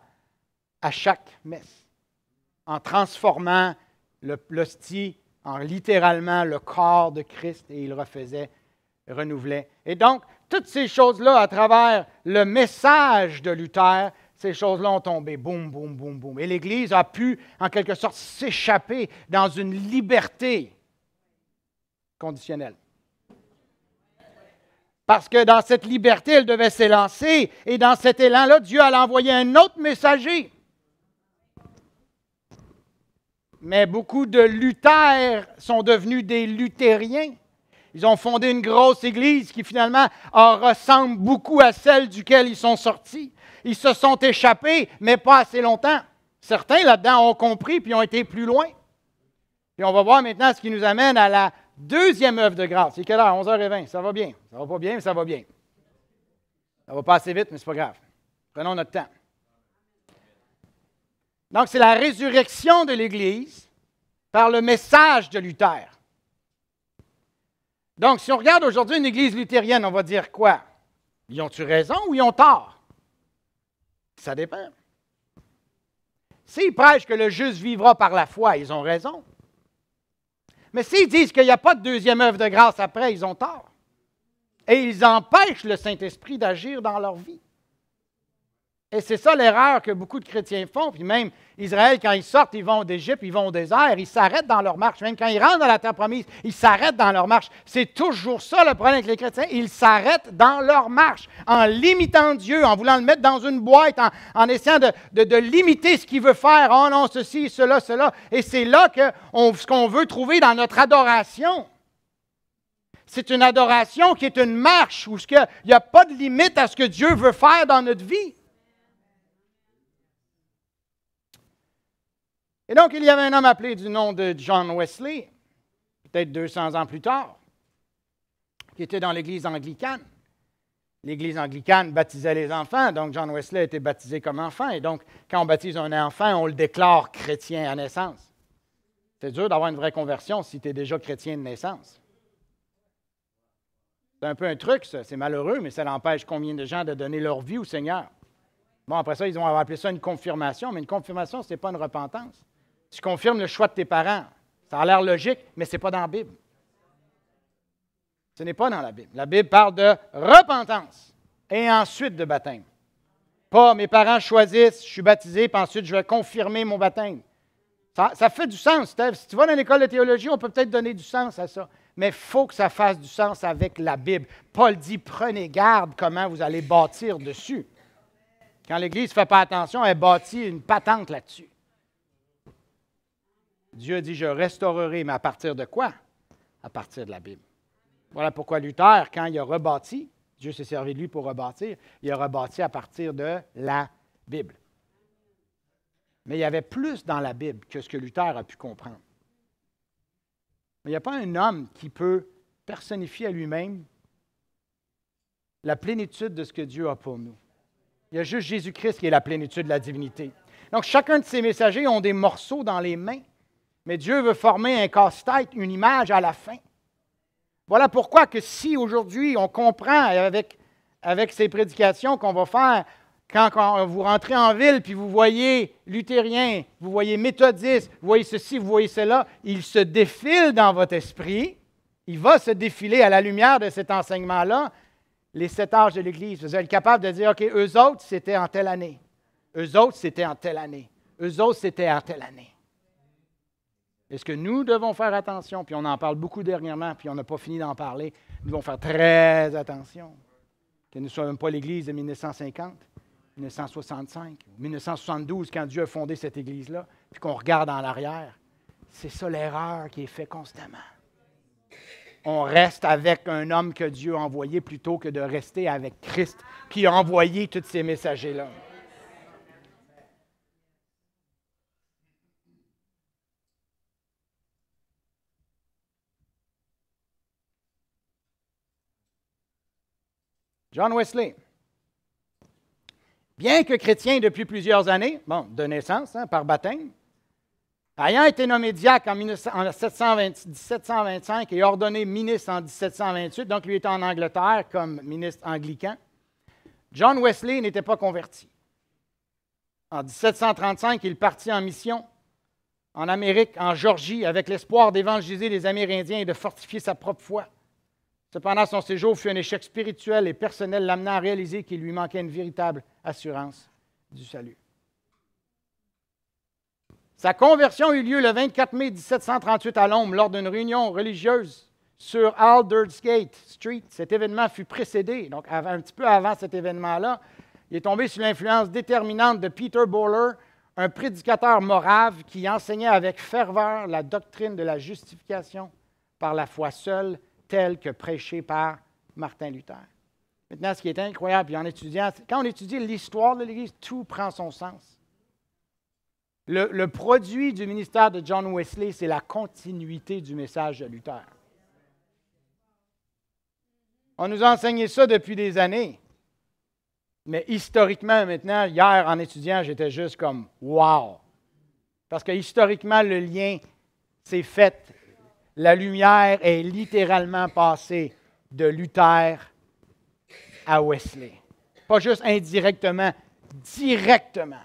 à chaque messe, en transformant l'hostie en littéralement le corps de Christ, et il refaisait, renouvelait. Et donc, toutes ces choses-là, à travers le message de Luther, ces choses-là ont tombé, boum, boum, boum, boum. Et l'Église a pu, en quelque sorte, s'échapper dans une liberté conditionnelle. Parce que dans cette liberté, elle devait s'élancer, et dans cet élan-là, Dieu allait envoyer un autre messager. Mais beaucoup de Luther sont devenus des luthériens. Ils ont fondé une grosse église qui finalement ressemble beaucoup à celle duquel ils sont sortis. Ils se sont échappés, mais pas assez longtemps. Certains là-dedans ont compris puis ont été plus loin. Puis on va voir maintenant ce qui nous amène à la deuxième œuvre de grâce. C'est quelle heure? 11h20. Ça va bien. Ça va pas bien, mais ça va bien. Ça va pas assez vite, mais c'est pas grave. Prenons notre temps. Donc, c'est la résurrection de l'Église par le message de Luther. Donc, si on regarde aujourd'hui une Église luthérienne, on va dire quoi? Ils ont-tu raison ou ils ont tort? Ça dépend. S'ils prêchent que le juste vivra par la foi, ils ont raison. Mais s'ils disent qu'il n'y a pas de deuxième œuvre de grâce après, ils ont tort. Et ils empêchent le Saint-Esprit d'agir dans leur vie. Et c'est ça l'erreur que beaucoup de chrétiens font. Puis même Israël, quand ils sortent, ils vont d'Égypte, ils vont au désert, ils s'arrêtent dans leur marche. Même quand ils rentrent dans la terre promise, ils s'arrêtent dans leur marche. C'est toujours ça le problème avec les chrétiens. Ils s'arrêtent dans leur marche, en limitant Dieu, en voulant le mettre dans une boîte, en essayant de limiter ce qu'il veut faire. Oh non, ceci, cela, cela. Et c'est là que ce qu'on veut trouver dans notre adoration. C'est une adoration qui est une marche où il n'y a pas de limite à ce que Dieu veut faire dans notre vie. Et donc, il y avait un homme appelé du nom de John Wesley, peut-être 200 ans plus tard, qui était dans l'Église anglicane. L'Église anglicane baptisait les enfants, donc John Wesley a été baptisé comme enfant. Et donc, quand on baptise un enfant, on le déclare chrétien à naissance. C'est dur d'avoir une vraie conversion si tu es déjà chrétien de naissance. C'est un peu un truc, ça. C'est malheureux, mais ça empêche combien de gens de donner leur vie au Seigneur. Bon, après ça, ils vont appeler ça une confirmation, mais une confirmation, ce n'est pas une repentance. Tu confirmes le choix de tes parents. Ça a l'air logique, mais ce n'est pas dans la Bible. Ce n'est pas dans la Bible. La Bible parle de repentance et ensuite de baptême. Pas mes parents choisissent, je suis baptisé, puis ensuite je vais confirmer mon baptême. Ça fait du sens, Steve. Si tu vas dans l'école de théologie, on peut peut-être donner du sens à ça. Mais il faut que ça fasse du sens avec la Bible. Paul dit, prenez garde comment vous allez bâtir dessus. Quand l'Église ne fait pas attention, elle bâtit une patente là-dessus. Dieu dit, je restaurerai, mais à partir de quoi? À partir de la Bible. Voilà pourquoi Luther, quand il a rebâti, Dieu s'est servi de lui pour rebâtir, il a rebâti à partir de la Bible. Mais il y avait plus dans la Bible que ce que Luther a pu comprendre. Mais il n'y a pas un homme qui peut personnifier à lui-même la plénitude de ce que Dieu a pour nous. Il y a juste Jésus-Christ qui est la plénitude de la divinité. Donc, chacun de ces messagers ont des morceaux dans les mains, mais Dieu veut former un casse-tête, une image à la fin. Voilà pourquoi que si aujourd'hui on comprend avec ces prédications qu'on va faire quand vous rentrez en ville, puis vous voyez luthériens, vous voyez méthodistes, vous voyez ceci, vous voyez cela, il se défile dans votre esprit. Il va se défiler à la lumière de cet enseignement-là, les 7 âges de l'Église. Vous allez être capable de dire, OK, eux autres, c'était en telle année. Eux autres, c'était en telle année. Eux autres, c'était en telle année. Est-ce que nous devons faire attention? Puis on en parle beaucoup dernièrement, puis on n'a pas fini d'en parler. Nous devons faire très attention. Que nous ne soyons pas l'Église de 1950, 1965, 1972, quand Dieu a fondé cette Église-là, puis qu'on regarde en arrière. C'est ça l'erreur qui est faite constamment. On reste avec un homme que Dieu a envoyé plutôt que de rester avec Christ qui a envoyé tous ces messagers-là. John Wesley, bien que chrétien depuis plusieurs années, de naissance, par baptême, ayant été nommé diacre en 1725 et ordonné ministre en 1728, donc lui était en Angleterre comme ministre anglican, John Wesley n'était pas converti. En 1735, il partit en mission en Amérique, en Géorgie, avec l'espoir d'évangéliser les Amérindiens et de fortifier sa propre foi. Cependant, son séjour fut un échec spirituel et personnel, l'amenant à réaliser qu'il lui manquait une véritable assurance du salut. Sa conversion eut lieu le 24 mai 1738 à Londres lors d'une réunion religieuse sur Aldersgate Street. Cet événement fut précédé, donc un petit peu avant cet événement-là, il est tombé sous l'influence déterminante de Peter Bowler, un prédicateur morave qui enseignait avec ferveur la doctrine de la justification par la foi seule, telle que prêchée par Martin Luther. Maintenant, ce qui est incroyable, puis en étudiant, quand on étudie l'histoire de l'Église, tout prend son sens. Le produit du ministère de John Wesley, c'est la continuité du message de Luther. On nous a enseigné ça depuis des années. Mais historiquement, maintenant, hier, en étudiant, j'étais juste comme « wow ». Parce que historiquement, le lien s'est fait. La lumière est littéralement passée de Luther à Wesley. Pas juste indirectement, directement.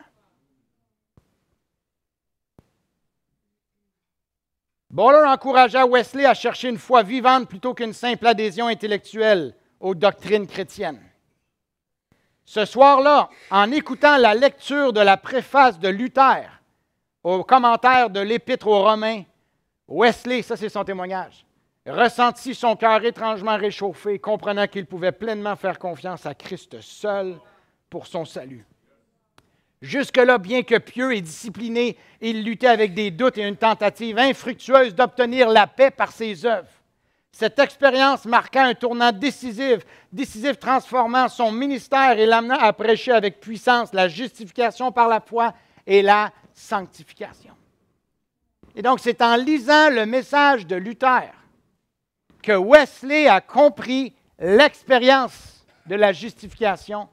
Bowler encouragea Wesley à chercher une foi vivante plutôt qu'une simple adhésion intellectuelle aux doctrines chrétiennes. Ce soir-là, en écoutant la lecture de la préface de Luther au commentaire de l'Épître aux Romains, Wesley, ça c'est son témoignage, ressentit son cœur étrangement réchauffé, comprenant qu'il pouvait pleinement faire confiance à Christ seul pour son salut. Jusque-là, bien que pieux et discipliné, il luttait avec des doutes et une tentative infructueuse d'obtenir la paix par ses œuvres. Cette expérience marqua un tournant décisif transformant son ministère et l'amenant à prêcher avec puissance la justification par la foi et la sanctification. Et donc, c'est en lisant le message de Luther que Wesley a compris l'expérience de la justification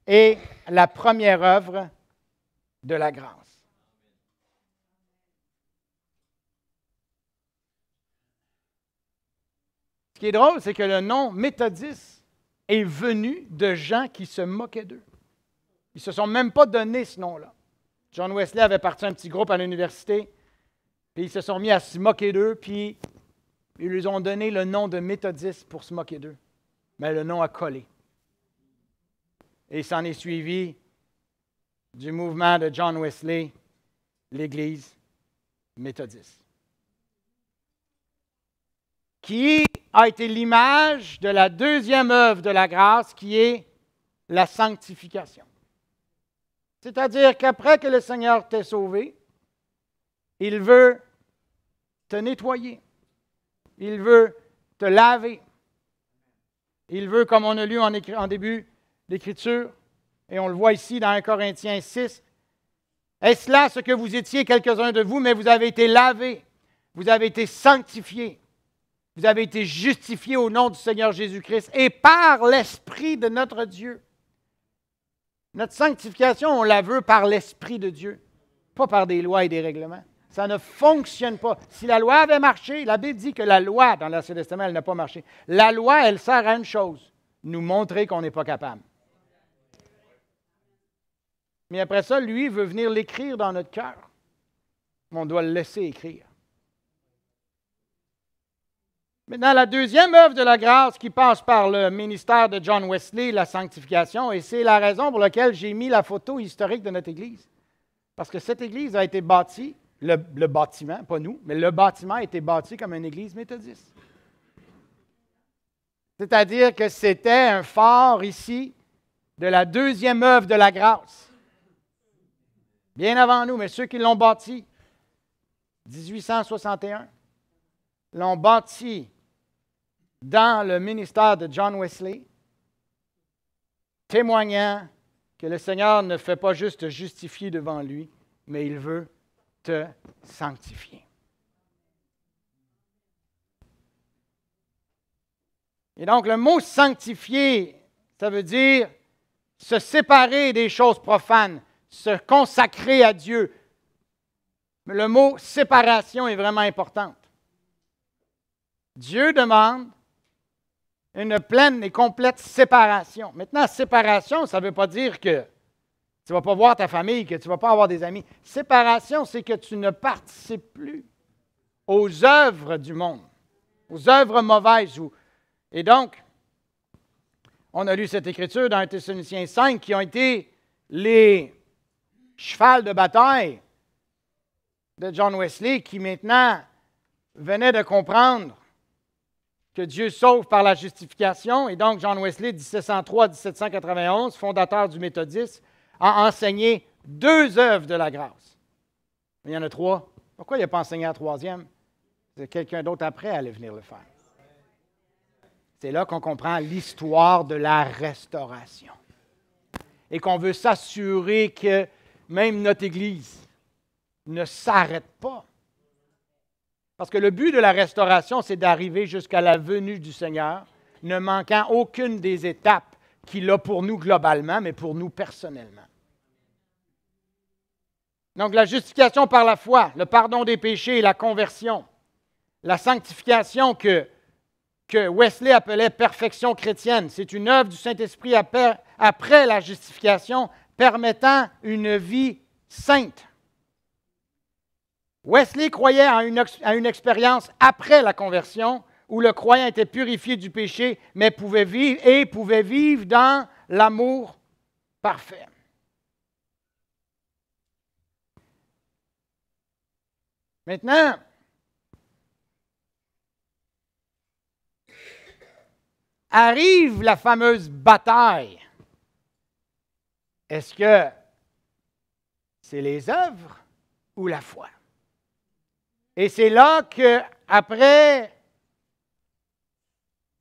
et la première œuvre de la grâce. Ce qui est drôle, c'est que le nom méthodiste est venu de gens qui se moquaient d'eux. Ils ne se sont même pas donné ce nom-là. John Wesley avait parti un petit groupe à l'université, puis ils se sont mis à se moquer d'eux, puis ils lui ont donné le nom de méthodiste pour se moquer d'eux. Mais le nom a collé. Et il s'en est suivi du mouvement de John Wesley, l'Église méthodiste, qui a été l'image de la deuxième œuvre de la grâce, qui est la sanctification. C'est-à-dire qu'après que le Seigneur t'ait sauvé, il veut te nettoyer, il veut te laver, il veut, comme on a lu en début d'Écriture, et on le voit ici dans 1 Corinthiens 6, « Est-ce là ce que vous étiez quelques-uns de vous, mais vous avez été lavés, vous avez été sanctifiés, vous avez été justifiés au nom du Seigneur Jésus-Christ et par l'Esprit de notre Dieu. » Notre sanctification, on la veut par l'Esprit de Dieu, pas par des lois et des règlements. Ça ne fonctionne pas. Si la loi avait marché, la Bible dit que la loi, dans l'Ancien Testament, elle n'a pas marché. La loi, elle sert à une chose, nous montrer qu'on n'est pas capable. Mais après ça, lui veut venir l'écrire dans notre cœur. On doit le laisser écrire. Maintenant, la deuxième œuvre de la grâce qui passe par le ministère de John Wesley, la sanctification, et c'est la raison pour laquelle j'ai mis la photo historique de notre Église. Parce que cette Église a été bâtie, le bâtiment, pas nous, mais le bâtiment a été bâti comme une Église méthodiste. C'est-à-dire que c'était un phare ici de la deuxième œuvre de la grâce. Bien avant nous, mais ceux qui l'ont bâti, 1861, l'ont bâti dans le ministère de John Wesley, témoignant que le Seigneur ne fait pas juste te justifier devant lui, mais il veut te sanctifier. Et donc, le mot sanctifier, ça veut dire se séparer des choses profanes, se consacrer à Dieu. Mais le mot séparation est vraiment important. Dieu demande une pleine et complète séparation. Maintenant, séparation, ça ne veut pas dire que tu ne vas pas voir ta famille, que tu ne vas pas avoir des amis. Séparation, c'est que tu ne participes plus aux œuvres du monde, aux œuvres mauvaises. Et donc, on a lu cette écriture dans 1 Thessaloniciens 5 qui ont été les chevals de bataille de John Wesley qui maintenant venait de comprendre que Dieu sauve par la justification. Et donc, John Wesley, 1703-1791, fondateur du méthodisme, a enseigné 2 œuvres de la grâce. Il y en a 3. Pourquoi il n'a pas enseigné la 3e? C'est quelqu'un d'autre après allait venir le faire. C'est là qu'on comprend l'histoire de la restauration. Et qu'on veut s'assurer que même notre Église ne s'arrête pas. Parce que le but de la restauration, c'est d'arriver jusqu'à la venue du Seigneur, ne manquant aucune des étapes qu'il a pour nous globalement, mais pour nous personnellement. Donc, la justification par la foi, le pardon des péchés et la conversion, la sanctification que Wesley appelait perfection chrétienne, c'est une œuvre du Saint-Esprit après la justification, permettant une vie sainte. Wesley croyait à une expérience après la conversion, où le croyant était purifié du péché, mais pouvait vivre dans l'amour parfait. Maintenant, arrive la fameuse bataille. Est-ce que c'est les œuvres ou la foi? Et c'est là qu'après,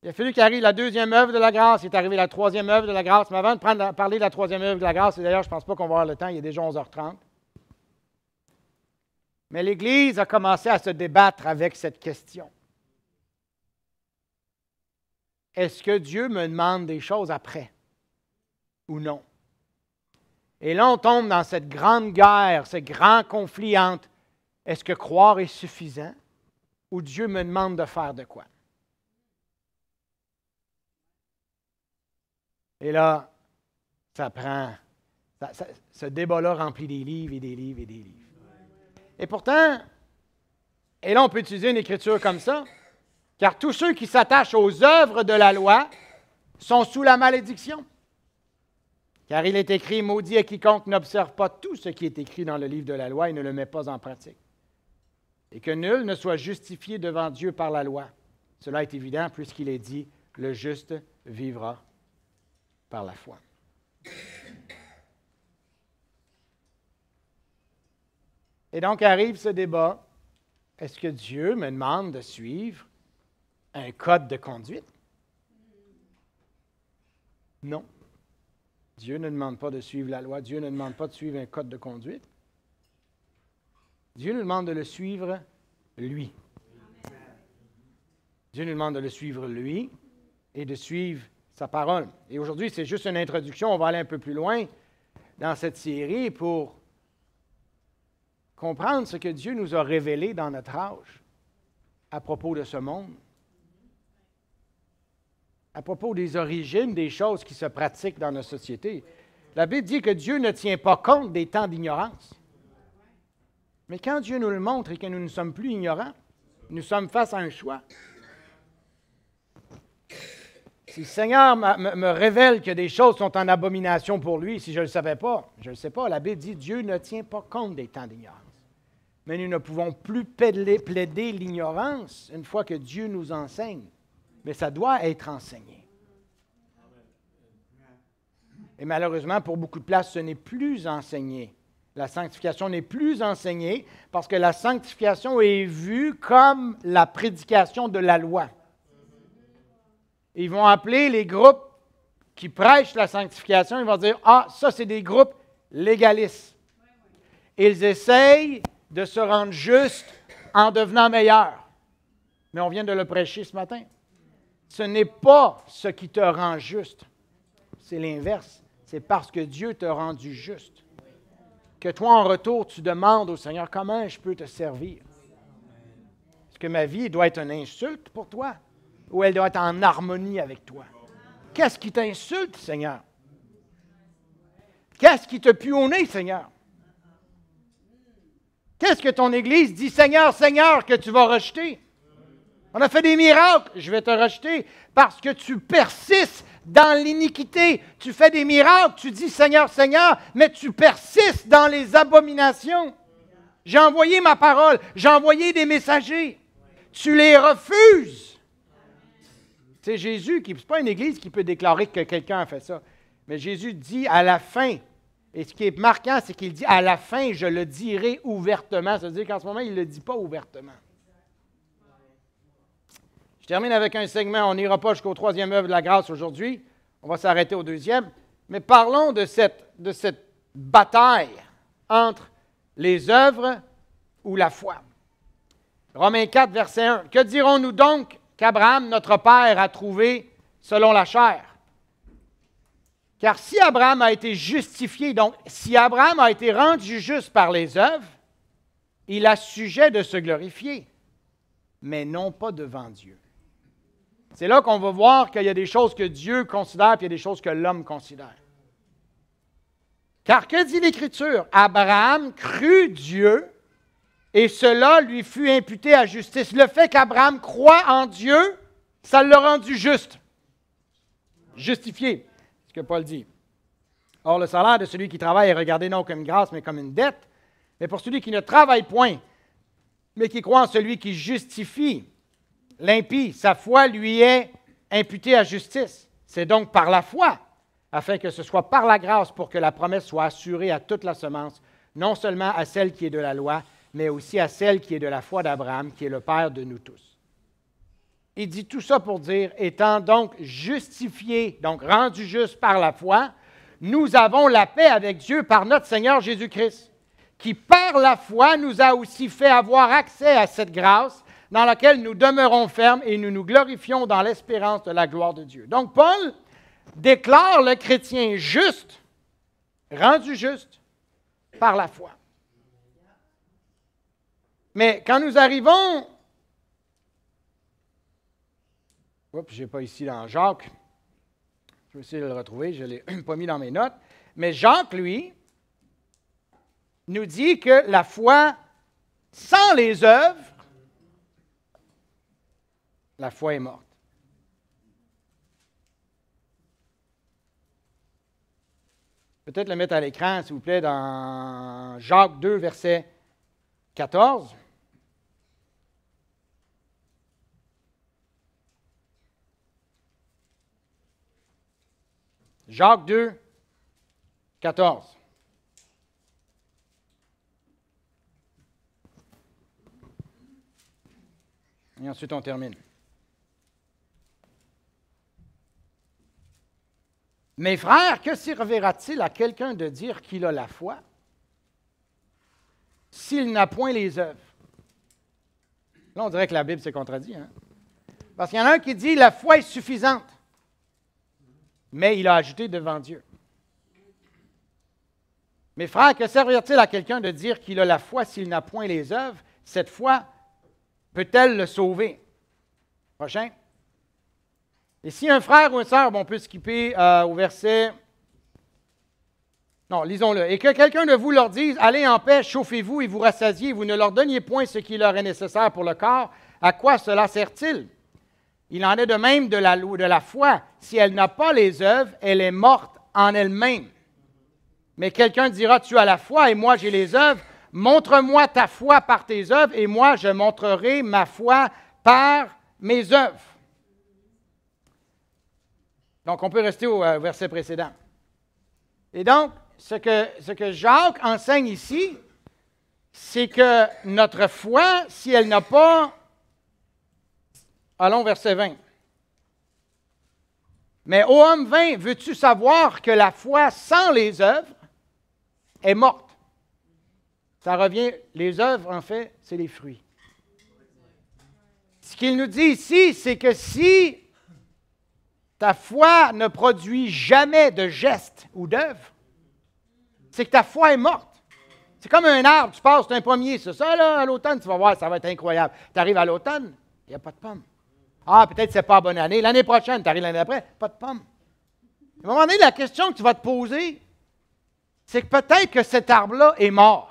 il a fallu qu'arrive la 2e œuvre de la grâce, il est arrivé la 3e œuvre de la grâce. Mais avant de parler de la 3e œuvre de la grâce, et d'ailleurs, je ne pense pas qu'on va avoir le temps, il est déjà 11h30. Mais l'Église a commencé à se débattre avec cette question. Est-ce que Dieu me demande des choses après ou non? Et là, on tombe dans cette grande guerre, ce grand conflit entre est-ce que croire est suffisant ou Dieu me demande de faire de quoi? Et là, ce débat-là remplit des livres et des livres et des livres. Et pourtant, et là, on peut utiliser une écriture comme ça, car tous ceux qui s'attachent aux œuvres de la loi sont sous la malédiction. Car il est écrit, maudit est quiconque n'observe pas tout ce qui est écrit dans le livre de la loi et ne le met pas en pratique. Et que nul ne soit justifié devant Dieu par la loi. Cela est évident puisqu'il est dit, le juste vivra par la foi. Et donc arrive ce débat, est-ce que Dieu me demande de suivre un code de conduite? Non. Dieu ne demande pas de suivre la loi, Dieu ne demande pas de suivre un code de conduite. Dieu nous demande de le suivre, lui. Dieu nous demande de le suivre, lui, et de suivre sa parole. Et aujourd'hui, c'est juste une introduction, on va aller un peu plus loin dans cette série pour comprendre ce que Dieu nous a révélé dans notre âge à propos de ce monde, à propos des origines des choses qui se pratiquent dans notre société. La Bible dit que Dieu ne tient pas compte des temps d'ignorance. Mais quand Dieu nous le montre et que nous ne sommes plus ignorants, nous sommes face à un choix. Si le Seigneur me révèle que des choses sont en abomination pour lui, si je ne le savais pas, je ne le sais pas, la Bible dit que Dieu ne tient pas compte des temps d'ignorance. Mais nous ne pouvons plus plaider l'ignorance une fois que Dieu nous enseigne. Mais ça doit être enseigné. Et malheureusement, pour beaucoup de places, ce n'est plus enseigné. La sanctification n'est plus enseignée parce que la sanctification est vue comme la prédication de la loi. Ils vont appeler les groupes qui prêchent la sanctification, ils vont dire « Ah, ça, c'est des groupes légalistes. » Ils essayent de se rendre justes en devenant meilleurs. Mais on vient de le prêcher ce matin. Ce n'est pas ce qui te rend juste. C'est l'inverse. C'est parce que Dieu t'a rendu juste. Que toi, en retour, tu demandes au Seigneur, comment je peux te servir? Est-ce que ma vie doit être une insulte pour toi? Ou elle doit être en harmonie avec toi? Qu'est-ce qui t'insulte, Seigneur? Qu'est-ce qui te pue au nez, Seigneur? Qu'est-ce que ton Église dit, Seigneur, Seigneur, que tu vas rejeter? On a fait des miracles, je vais te rejeter parce que tu persistes dans l'iniquité. Tu fais des miracles, tu dis Seigneur, Seigneur, mais tu persistes dans les abominations. J'ai envoyé ma parole, j'ai envoyé des messagers. Tu les refuses. C'est Jésus, ce n'est pas une Église qui peut déclarer que quelqu'un a fait ça. Mais Jésus dit à la fin, et ce qui est marquant, c'est qu'il dit à la fin, je le dirai ouvertement. Ça veut dire qu'en ce moment, il ne le dit pas ouvertement. Je termine avec un segment. On n'ira pas jusqu'au 3e œuvre de la grâce aujourd'hui. On va s'arrêter au 2e. Mais parlons de cette bataille entre les œuvres ou la foi. Romains 4, verset 1. Que dirons-nous donc qu'Abraham, notre père, a trouvé selon la chair? Car si Abraham a été justifié, donc si Abraham a été rendu juste par les œuvres, il a sujet de se glorifier, mais non pas devant Dieu. C'est là qu'on va voir qu'il y a des choses que Dieu considère et il y a des choses que l'homme considère. Car que dit l'Écriture? Abraham crut Dieu et cela lui fut imputé à justice. Le fait qu'Abraham croit en Dieu, ça l'a rendu juste. Justifié, c'est ce que Paul dit. Or, le salaire de celui qui travaille est regardé non comme une grâce, mais comme une dette. Mais pour celui qui ne travaille point, mais qui croit en celui qui justifie l'impie, sa foi lui est imputée à justice. C'est donc par la foi, afin que ce soit par la grâce pour que la promesse soit assurée à toute la semence, non seulement à celle qui est de la loi, mais aussi à celle qui est de la foi d'Abraham, qui est le Père de nous tous. Il dit tout ça pour dire, étant donc justifiés, donc rendus justes par la foi, nous avons la paix avec Dieu par notre Seigneur Jésus-Christ, qui par la foi nous a aussi fait avoir accès à cette grâce dans laquelle nous demeurons fermes et nous nous glorifions dans l'espérance de la gloire de Dieu. Donc Paul déclare le chrétien juste, rendu juste par la foi. Mais quand nous arrivons, je n'ai pas ici dans Jacques, je vais essayer de le retrouver, je ne l'ai pas mis dans mes notes, mais Jacques, lui, nous dit que la foi sans les œuvres, la foi est morte. Peut-être le mettre à l'écran, s'il vous plaît, dans Jacques 2, verset 14. Jacques 2, 14. Et ensuite, on termine. Mes frères, que servira-t-il à quelqu'un de dire qu'il a la foi s'il n'a point les œuvres? Là, on dirait que la Bible se contredit. Hein? Parce qu'il y en a un qui dit la foi est suffisante, mais il a ajouté devant Dieu. Mes frères, que servira-t-il à quelqu'un de dire qu'il a la foi s'il n'a point les œuvres? Cette foi peut-elle le sauver? Prochain. Et si un frère ou une sœur, on peut skipper au verset Non, lisons-le. Et que quelqu'un de vous leur dise, allez en paix, chauffez-vous et vous rassasiez, et vous ne leur donniez point ce qui leur est nécessaire pour le corps, à quoi cela sert-il? Il en est de même de la foi. Si elle n'a pas les œuvres, elle est morte en elle-même. Mais quelqu'un dira, tu as la foi et moi j'ai les œuvres. Montre-moi ta foi par tes œuvres et moi je montrerai ma foi par mes œuvres. Donc on peut rester au verset précédent. Et donc, ce que Jacques enseigne ici, c'est que notre foi, si elle n'a pas... Allons verset 20. Mais ô homme vain, veux-tu savoir que la foi sans les œuvres est morte? Ça revient, les œuvres, en fait, c'est les fruits. Ce qu'il nous dit ici, c'est que si ta foi ne produit jamais de gestes ou d'œuvres, c'est que ta foi est morte. C'est comme un arbre, tu passes, c'est un pommier, c'est ça, là, à l'automne, tu vas voir, ça va être incroyable. Tu arrives à l'automne, il n'y a pas de pommes. Ah, peut-être que ce n'est pas la bonne année. L'année prochaine, tu arrives l'année d'après, pas de pommes. À un moment donné, la question que tu vas te poser, c'est que peut-être que cet arbre-là est mort.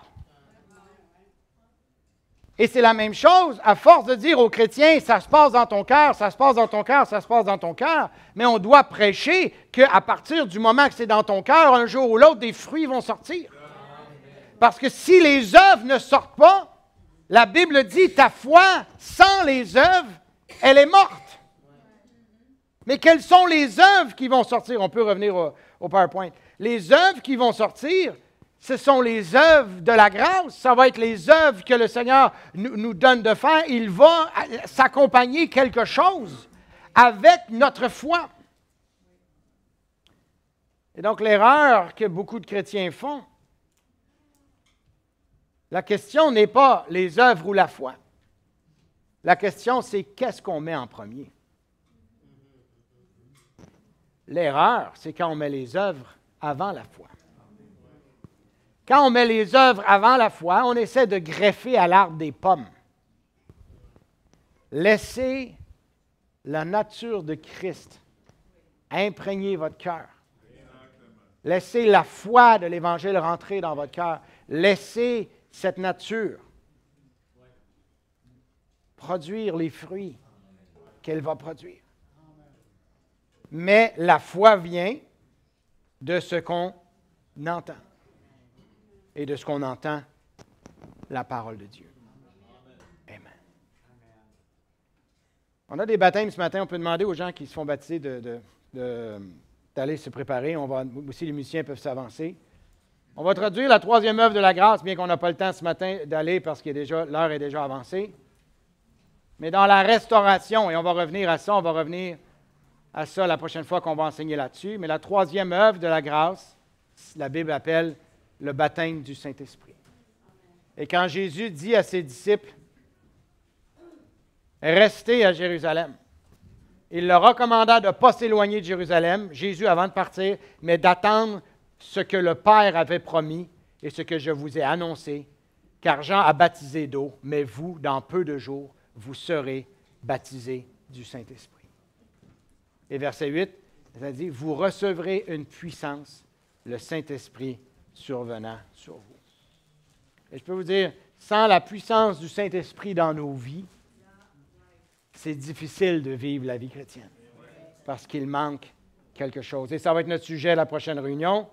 Et c'est la même chose, à force de dire aux chrétiens, ça se passe dans ton cœur, ça se passe dans ton cœur, ça se passe dans ton cœur, mais on doit prêcher qu'à partir du moment que c'est dans ton cœur, un jour ou l'autre, des fruits vont sortir. Parce que si les œuvres ne sortent pas, la Bible dit, ta foi sans les œuvres, elle est morte. Mais quelles sont les œuvres qui vont sortir? On peut revenir au PowerPoint. Les œuvres qui vont sortir, ce sont les œuvres de la grâce. Ça va être les œuvres que le Seigneur nous donne de faire. Il va s'accompagner quelque chose avec notre foi. Et donc, l'erreur que beaucoup de chrétiens font, la question n'est pas les œuvres ou la foi. La question, c'est qu'est-ce qu'on met en premier? L'erreur, c'est quand on met les œuvres avant la foi. Quand on met les œuvres avant la foi, on essaie de greffer à l'arbre des pommes. Laissez la nature de Christ imprégner votre cœur. Laissez la foi de l'Évangile rentrer dans votre cœur. Laissez cette nature produire les fruits qu'elle va produire. Mais la foi vient de ce qu'on entend. Et de ce qu'on entend, la parole de Dieu. Amen. On a des baptêmes ce matin. On peut demander aux gens qui se font baptiser d'aller se préparer. Aussi, les musiciens peuvent s'avancer. On va traduire la troisième œuvre de la grâce, bien qu'on n'a pas le temps ce matin d'aller parce que l'heure est déjà avancée. Mais dans la restauration, et on va revenir à ça, la prochaine fois qu'on va enseigner là-dessus. Mais la troisième œuvre de la grâce, la Bible appelle le baptême du Saint-Esprit. Et quand Jésus dit à ses disciples, « Restez à Jérusalem », il leur recommanda de ne pas s'éloigner de Jérusalem, Jésus avant de partir, mais d'attendre ce que le Père avait promis et ce que je vous ai annoncé, car Jean a baptisé d'eau, mais vous, dans peu de jours, vous serez baptisés du Saint-Esprit. Et verset 8, ça dit, « Vous recevrez une puissance, le Saint-Esprit survenant sur vous. » Et je peux vous dire, sans la puissance du Saint-Esprit dans nos vies, c'est difficile de vivre la vie chrétienne parce qu'il manque quelque chose. Et ça va être notre sujet à la prochaine réunion.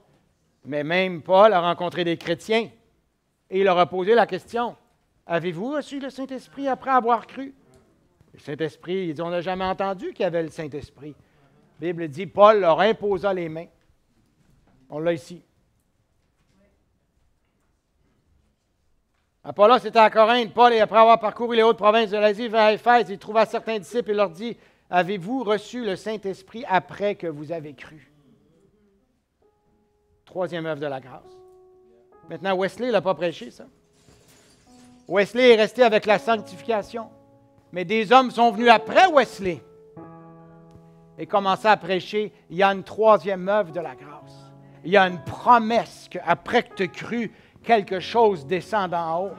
Mais même Paul a rencontré des chrétiens et il leur a posé la question, « Avez-vous reçu le Saint-Esprit après avoir cru? » Le Saint-Esprit, ils disent, « On n'a jamais entendu qu'il y avait le Saint-Esprit. » La Bible dit, Paul leur imposa les mains. On l'a ici. Apollos était à Corinthe. Paul, après avoir parcouru les hautes provinces de l'Asie, vint à Éphèse. Il trouva certains disciples et leur dit, « Avez-vous reçu le Saint-Esprit après que vous avez cru? » Troisième œuvre de la grâce. Maintenant, Wesley n'a pas prêché ça. Wesley est resté avec la sanctification. Mais des hommes sont venus après Wesley et commençaient à prêcher. Il y a une troisième œuvre de la grâce. Il y a une promesse qu'après que tu as cru, quelque chose descend d'en haut.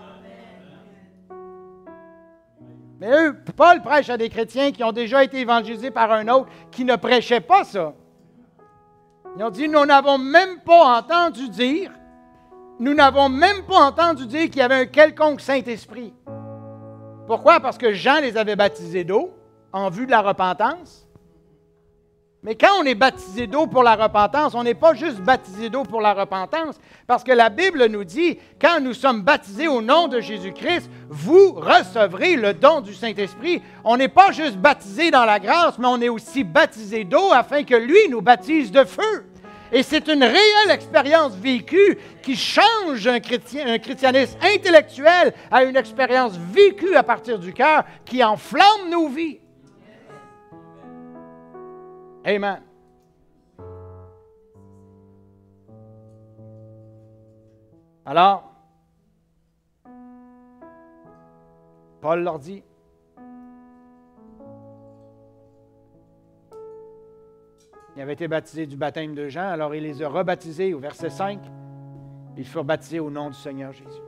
Mais eux, Paul prêche à des chrétiens qui ont déjà été évangélisés par un autre qui ne prêchait pas ça. Ils ont dit, nous n'avons même pas entendu dire qu'il y avait un quelconque Saint-Esprit. Pourquoi? Parce que Jean les avait baptisés d'eau en vue de la repentance. Mais quand on est baptisé d'eau pour la repentance, on n'est pas juste baptisé d'eau pour la repentance, parce que la Bible nous dit, quand nous sommes baptisés au nom de Jésus-Christ, vous recevrez le don du Saint-Esprit. On n'est pas juste baptisé dans la grâce, mais on est aussi baptisé d'eau afin que lui nous baptise de feu. Et c'est une réelle expérience vécue qui change un christianisme intellectuel à une expérience vécue à partir du cœur qui enflamme nos vies. Amen. Alors, Paul leur dit, il avait été baptisé du baptême de Jean, alors il les a rebaptisés au verset 5. Ils furent baptisés au nom du Seigneur Jésus.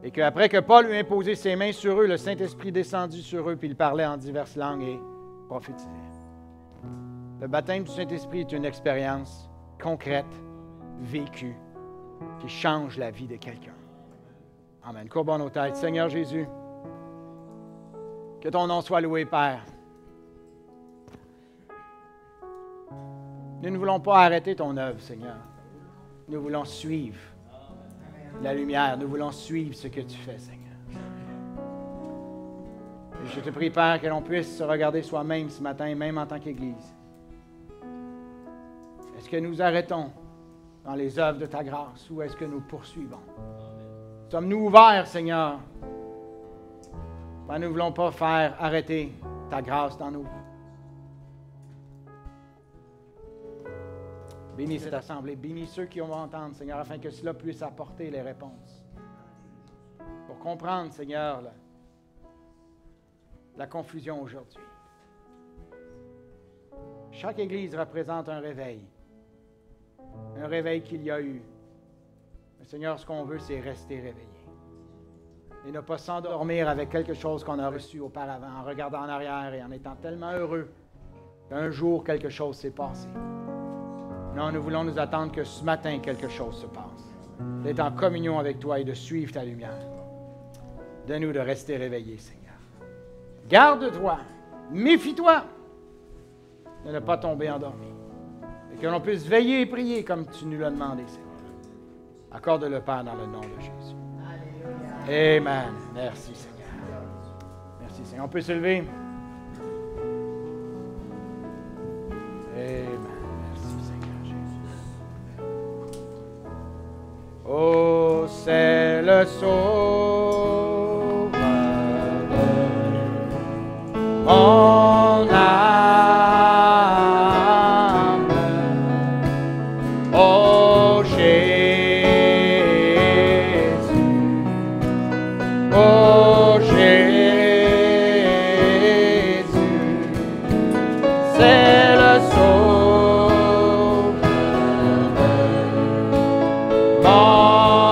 Et qu'après que Paul eut imposé ses mains sur eux, le Saint-Esprit descendit sur eux, puis ils parlaient en diverses langues et prophétisaient. Le baptême du Saint-Esprit est une expérience concrète, vécue, qui change la vie de quelqu'un. Amen. Courbons nos têtes. Seigneur Jésus, que ton nom soit loué, Père. Nous ne voulons pas arrêter ton œuvre, Seigneur. Nous voulons suivre la lumière. Nous voulons suivre ce que tu fais, Seigneur. Et je te prie, Père, que l'on puisse se regarder soi-même ce matin, même en tant qu'Église. Est-ce que nous arrêtons dans les œuvres de ta grâce ou est-ce que nous poursuivons? Sommes-nous ouverts, Seigneur? Ben, nous ne voulons pas faire arrêter ta grâce dans nos vies. Bénis cette assemblée, bénis ceux qui vont entendre, Seigneur, afin que cela puisse apporter les réponses. Pour comprendre, Seigneur, la confusion aujourd'hui. Chaque Église représente un réveil qu'il y a eu. Mais Seigneur, ce qu'on veut, c'est rester réveillé. Et ne pas s'endormir avec quelque chose qu'on a reçu auparavant, en regardant en arrière et en étant tellement heureux qu'un jour, quelque chose s'est passé. Non, nous voulons nous attendre que ce matin, quelque chose se passe. D'être en communion avec toi et de suivre ta lumière. Donne-nous de rester réveillés, Seigneur. Garde-toi, méfie-toi de ne pas tomber endormi. Et que l'on puisse veiller et prier comme tu nous l'as demandé, Seigneur. Accorde-le, Père, dans le nom de Jésus. Amen. Merci, Seigneur. Merci, Seigneur. On peut se lever. Amen. Oh, c'est le sauveur de mon âme. Oh, Jésus. Oh, Jésus. C'est le sauveur de mon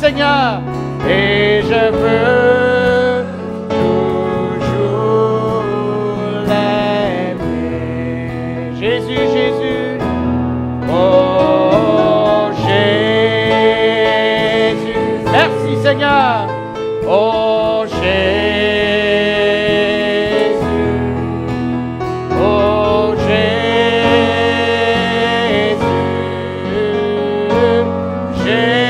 Seigneur, et je veux toujours l'aimer. Jésus, Jésus, oh Jésus, merci Seigneur, oh Jésus, oh Jésus, Jésus.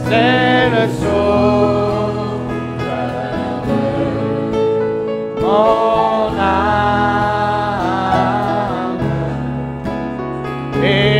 C'est le sauveur de mon Et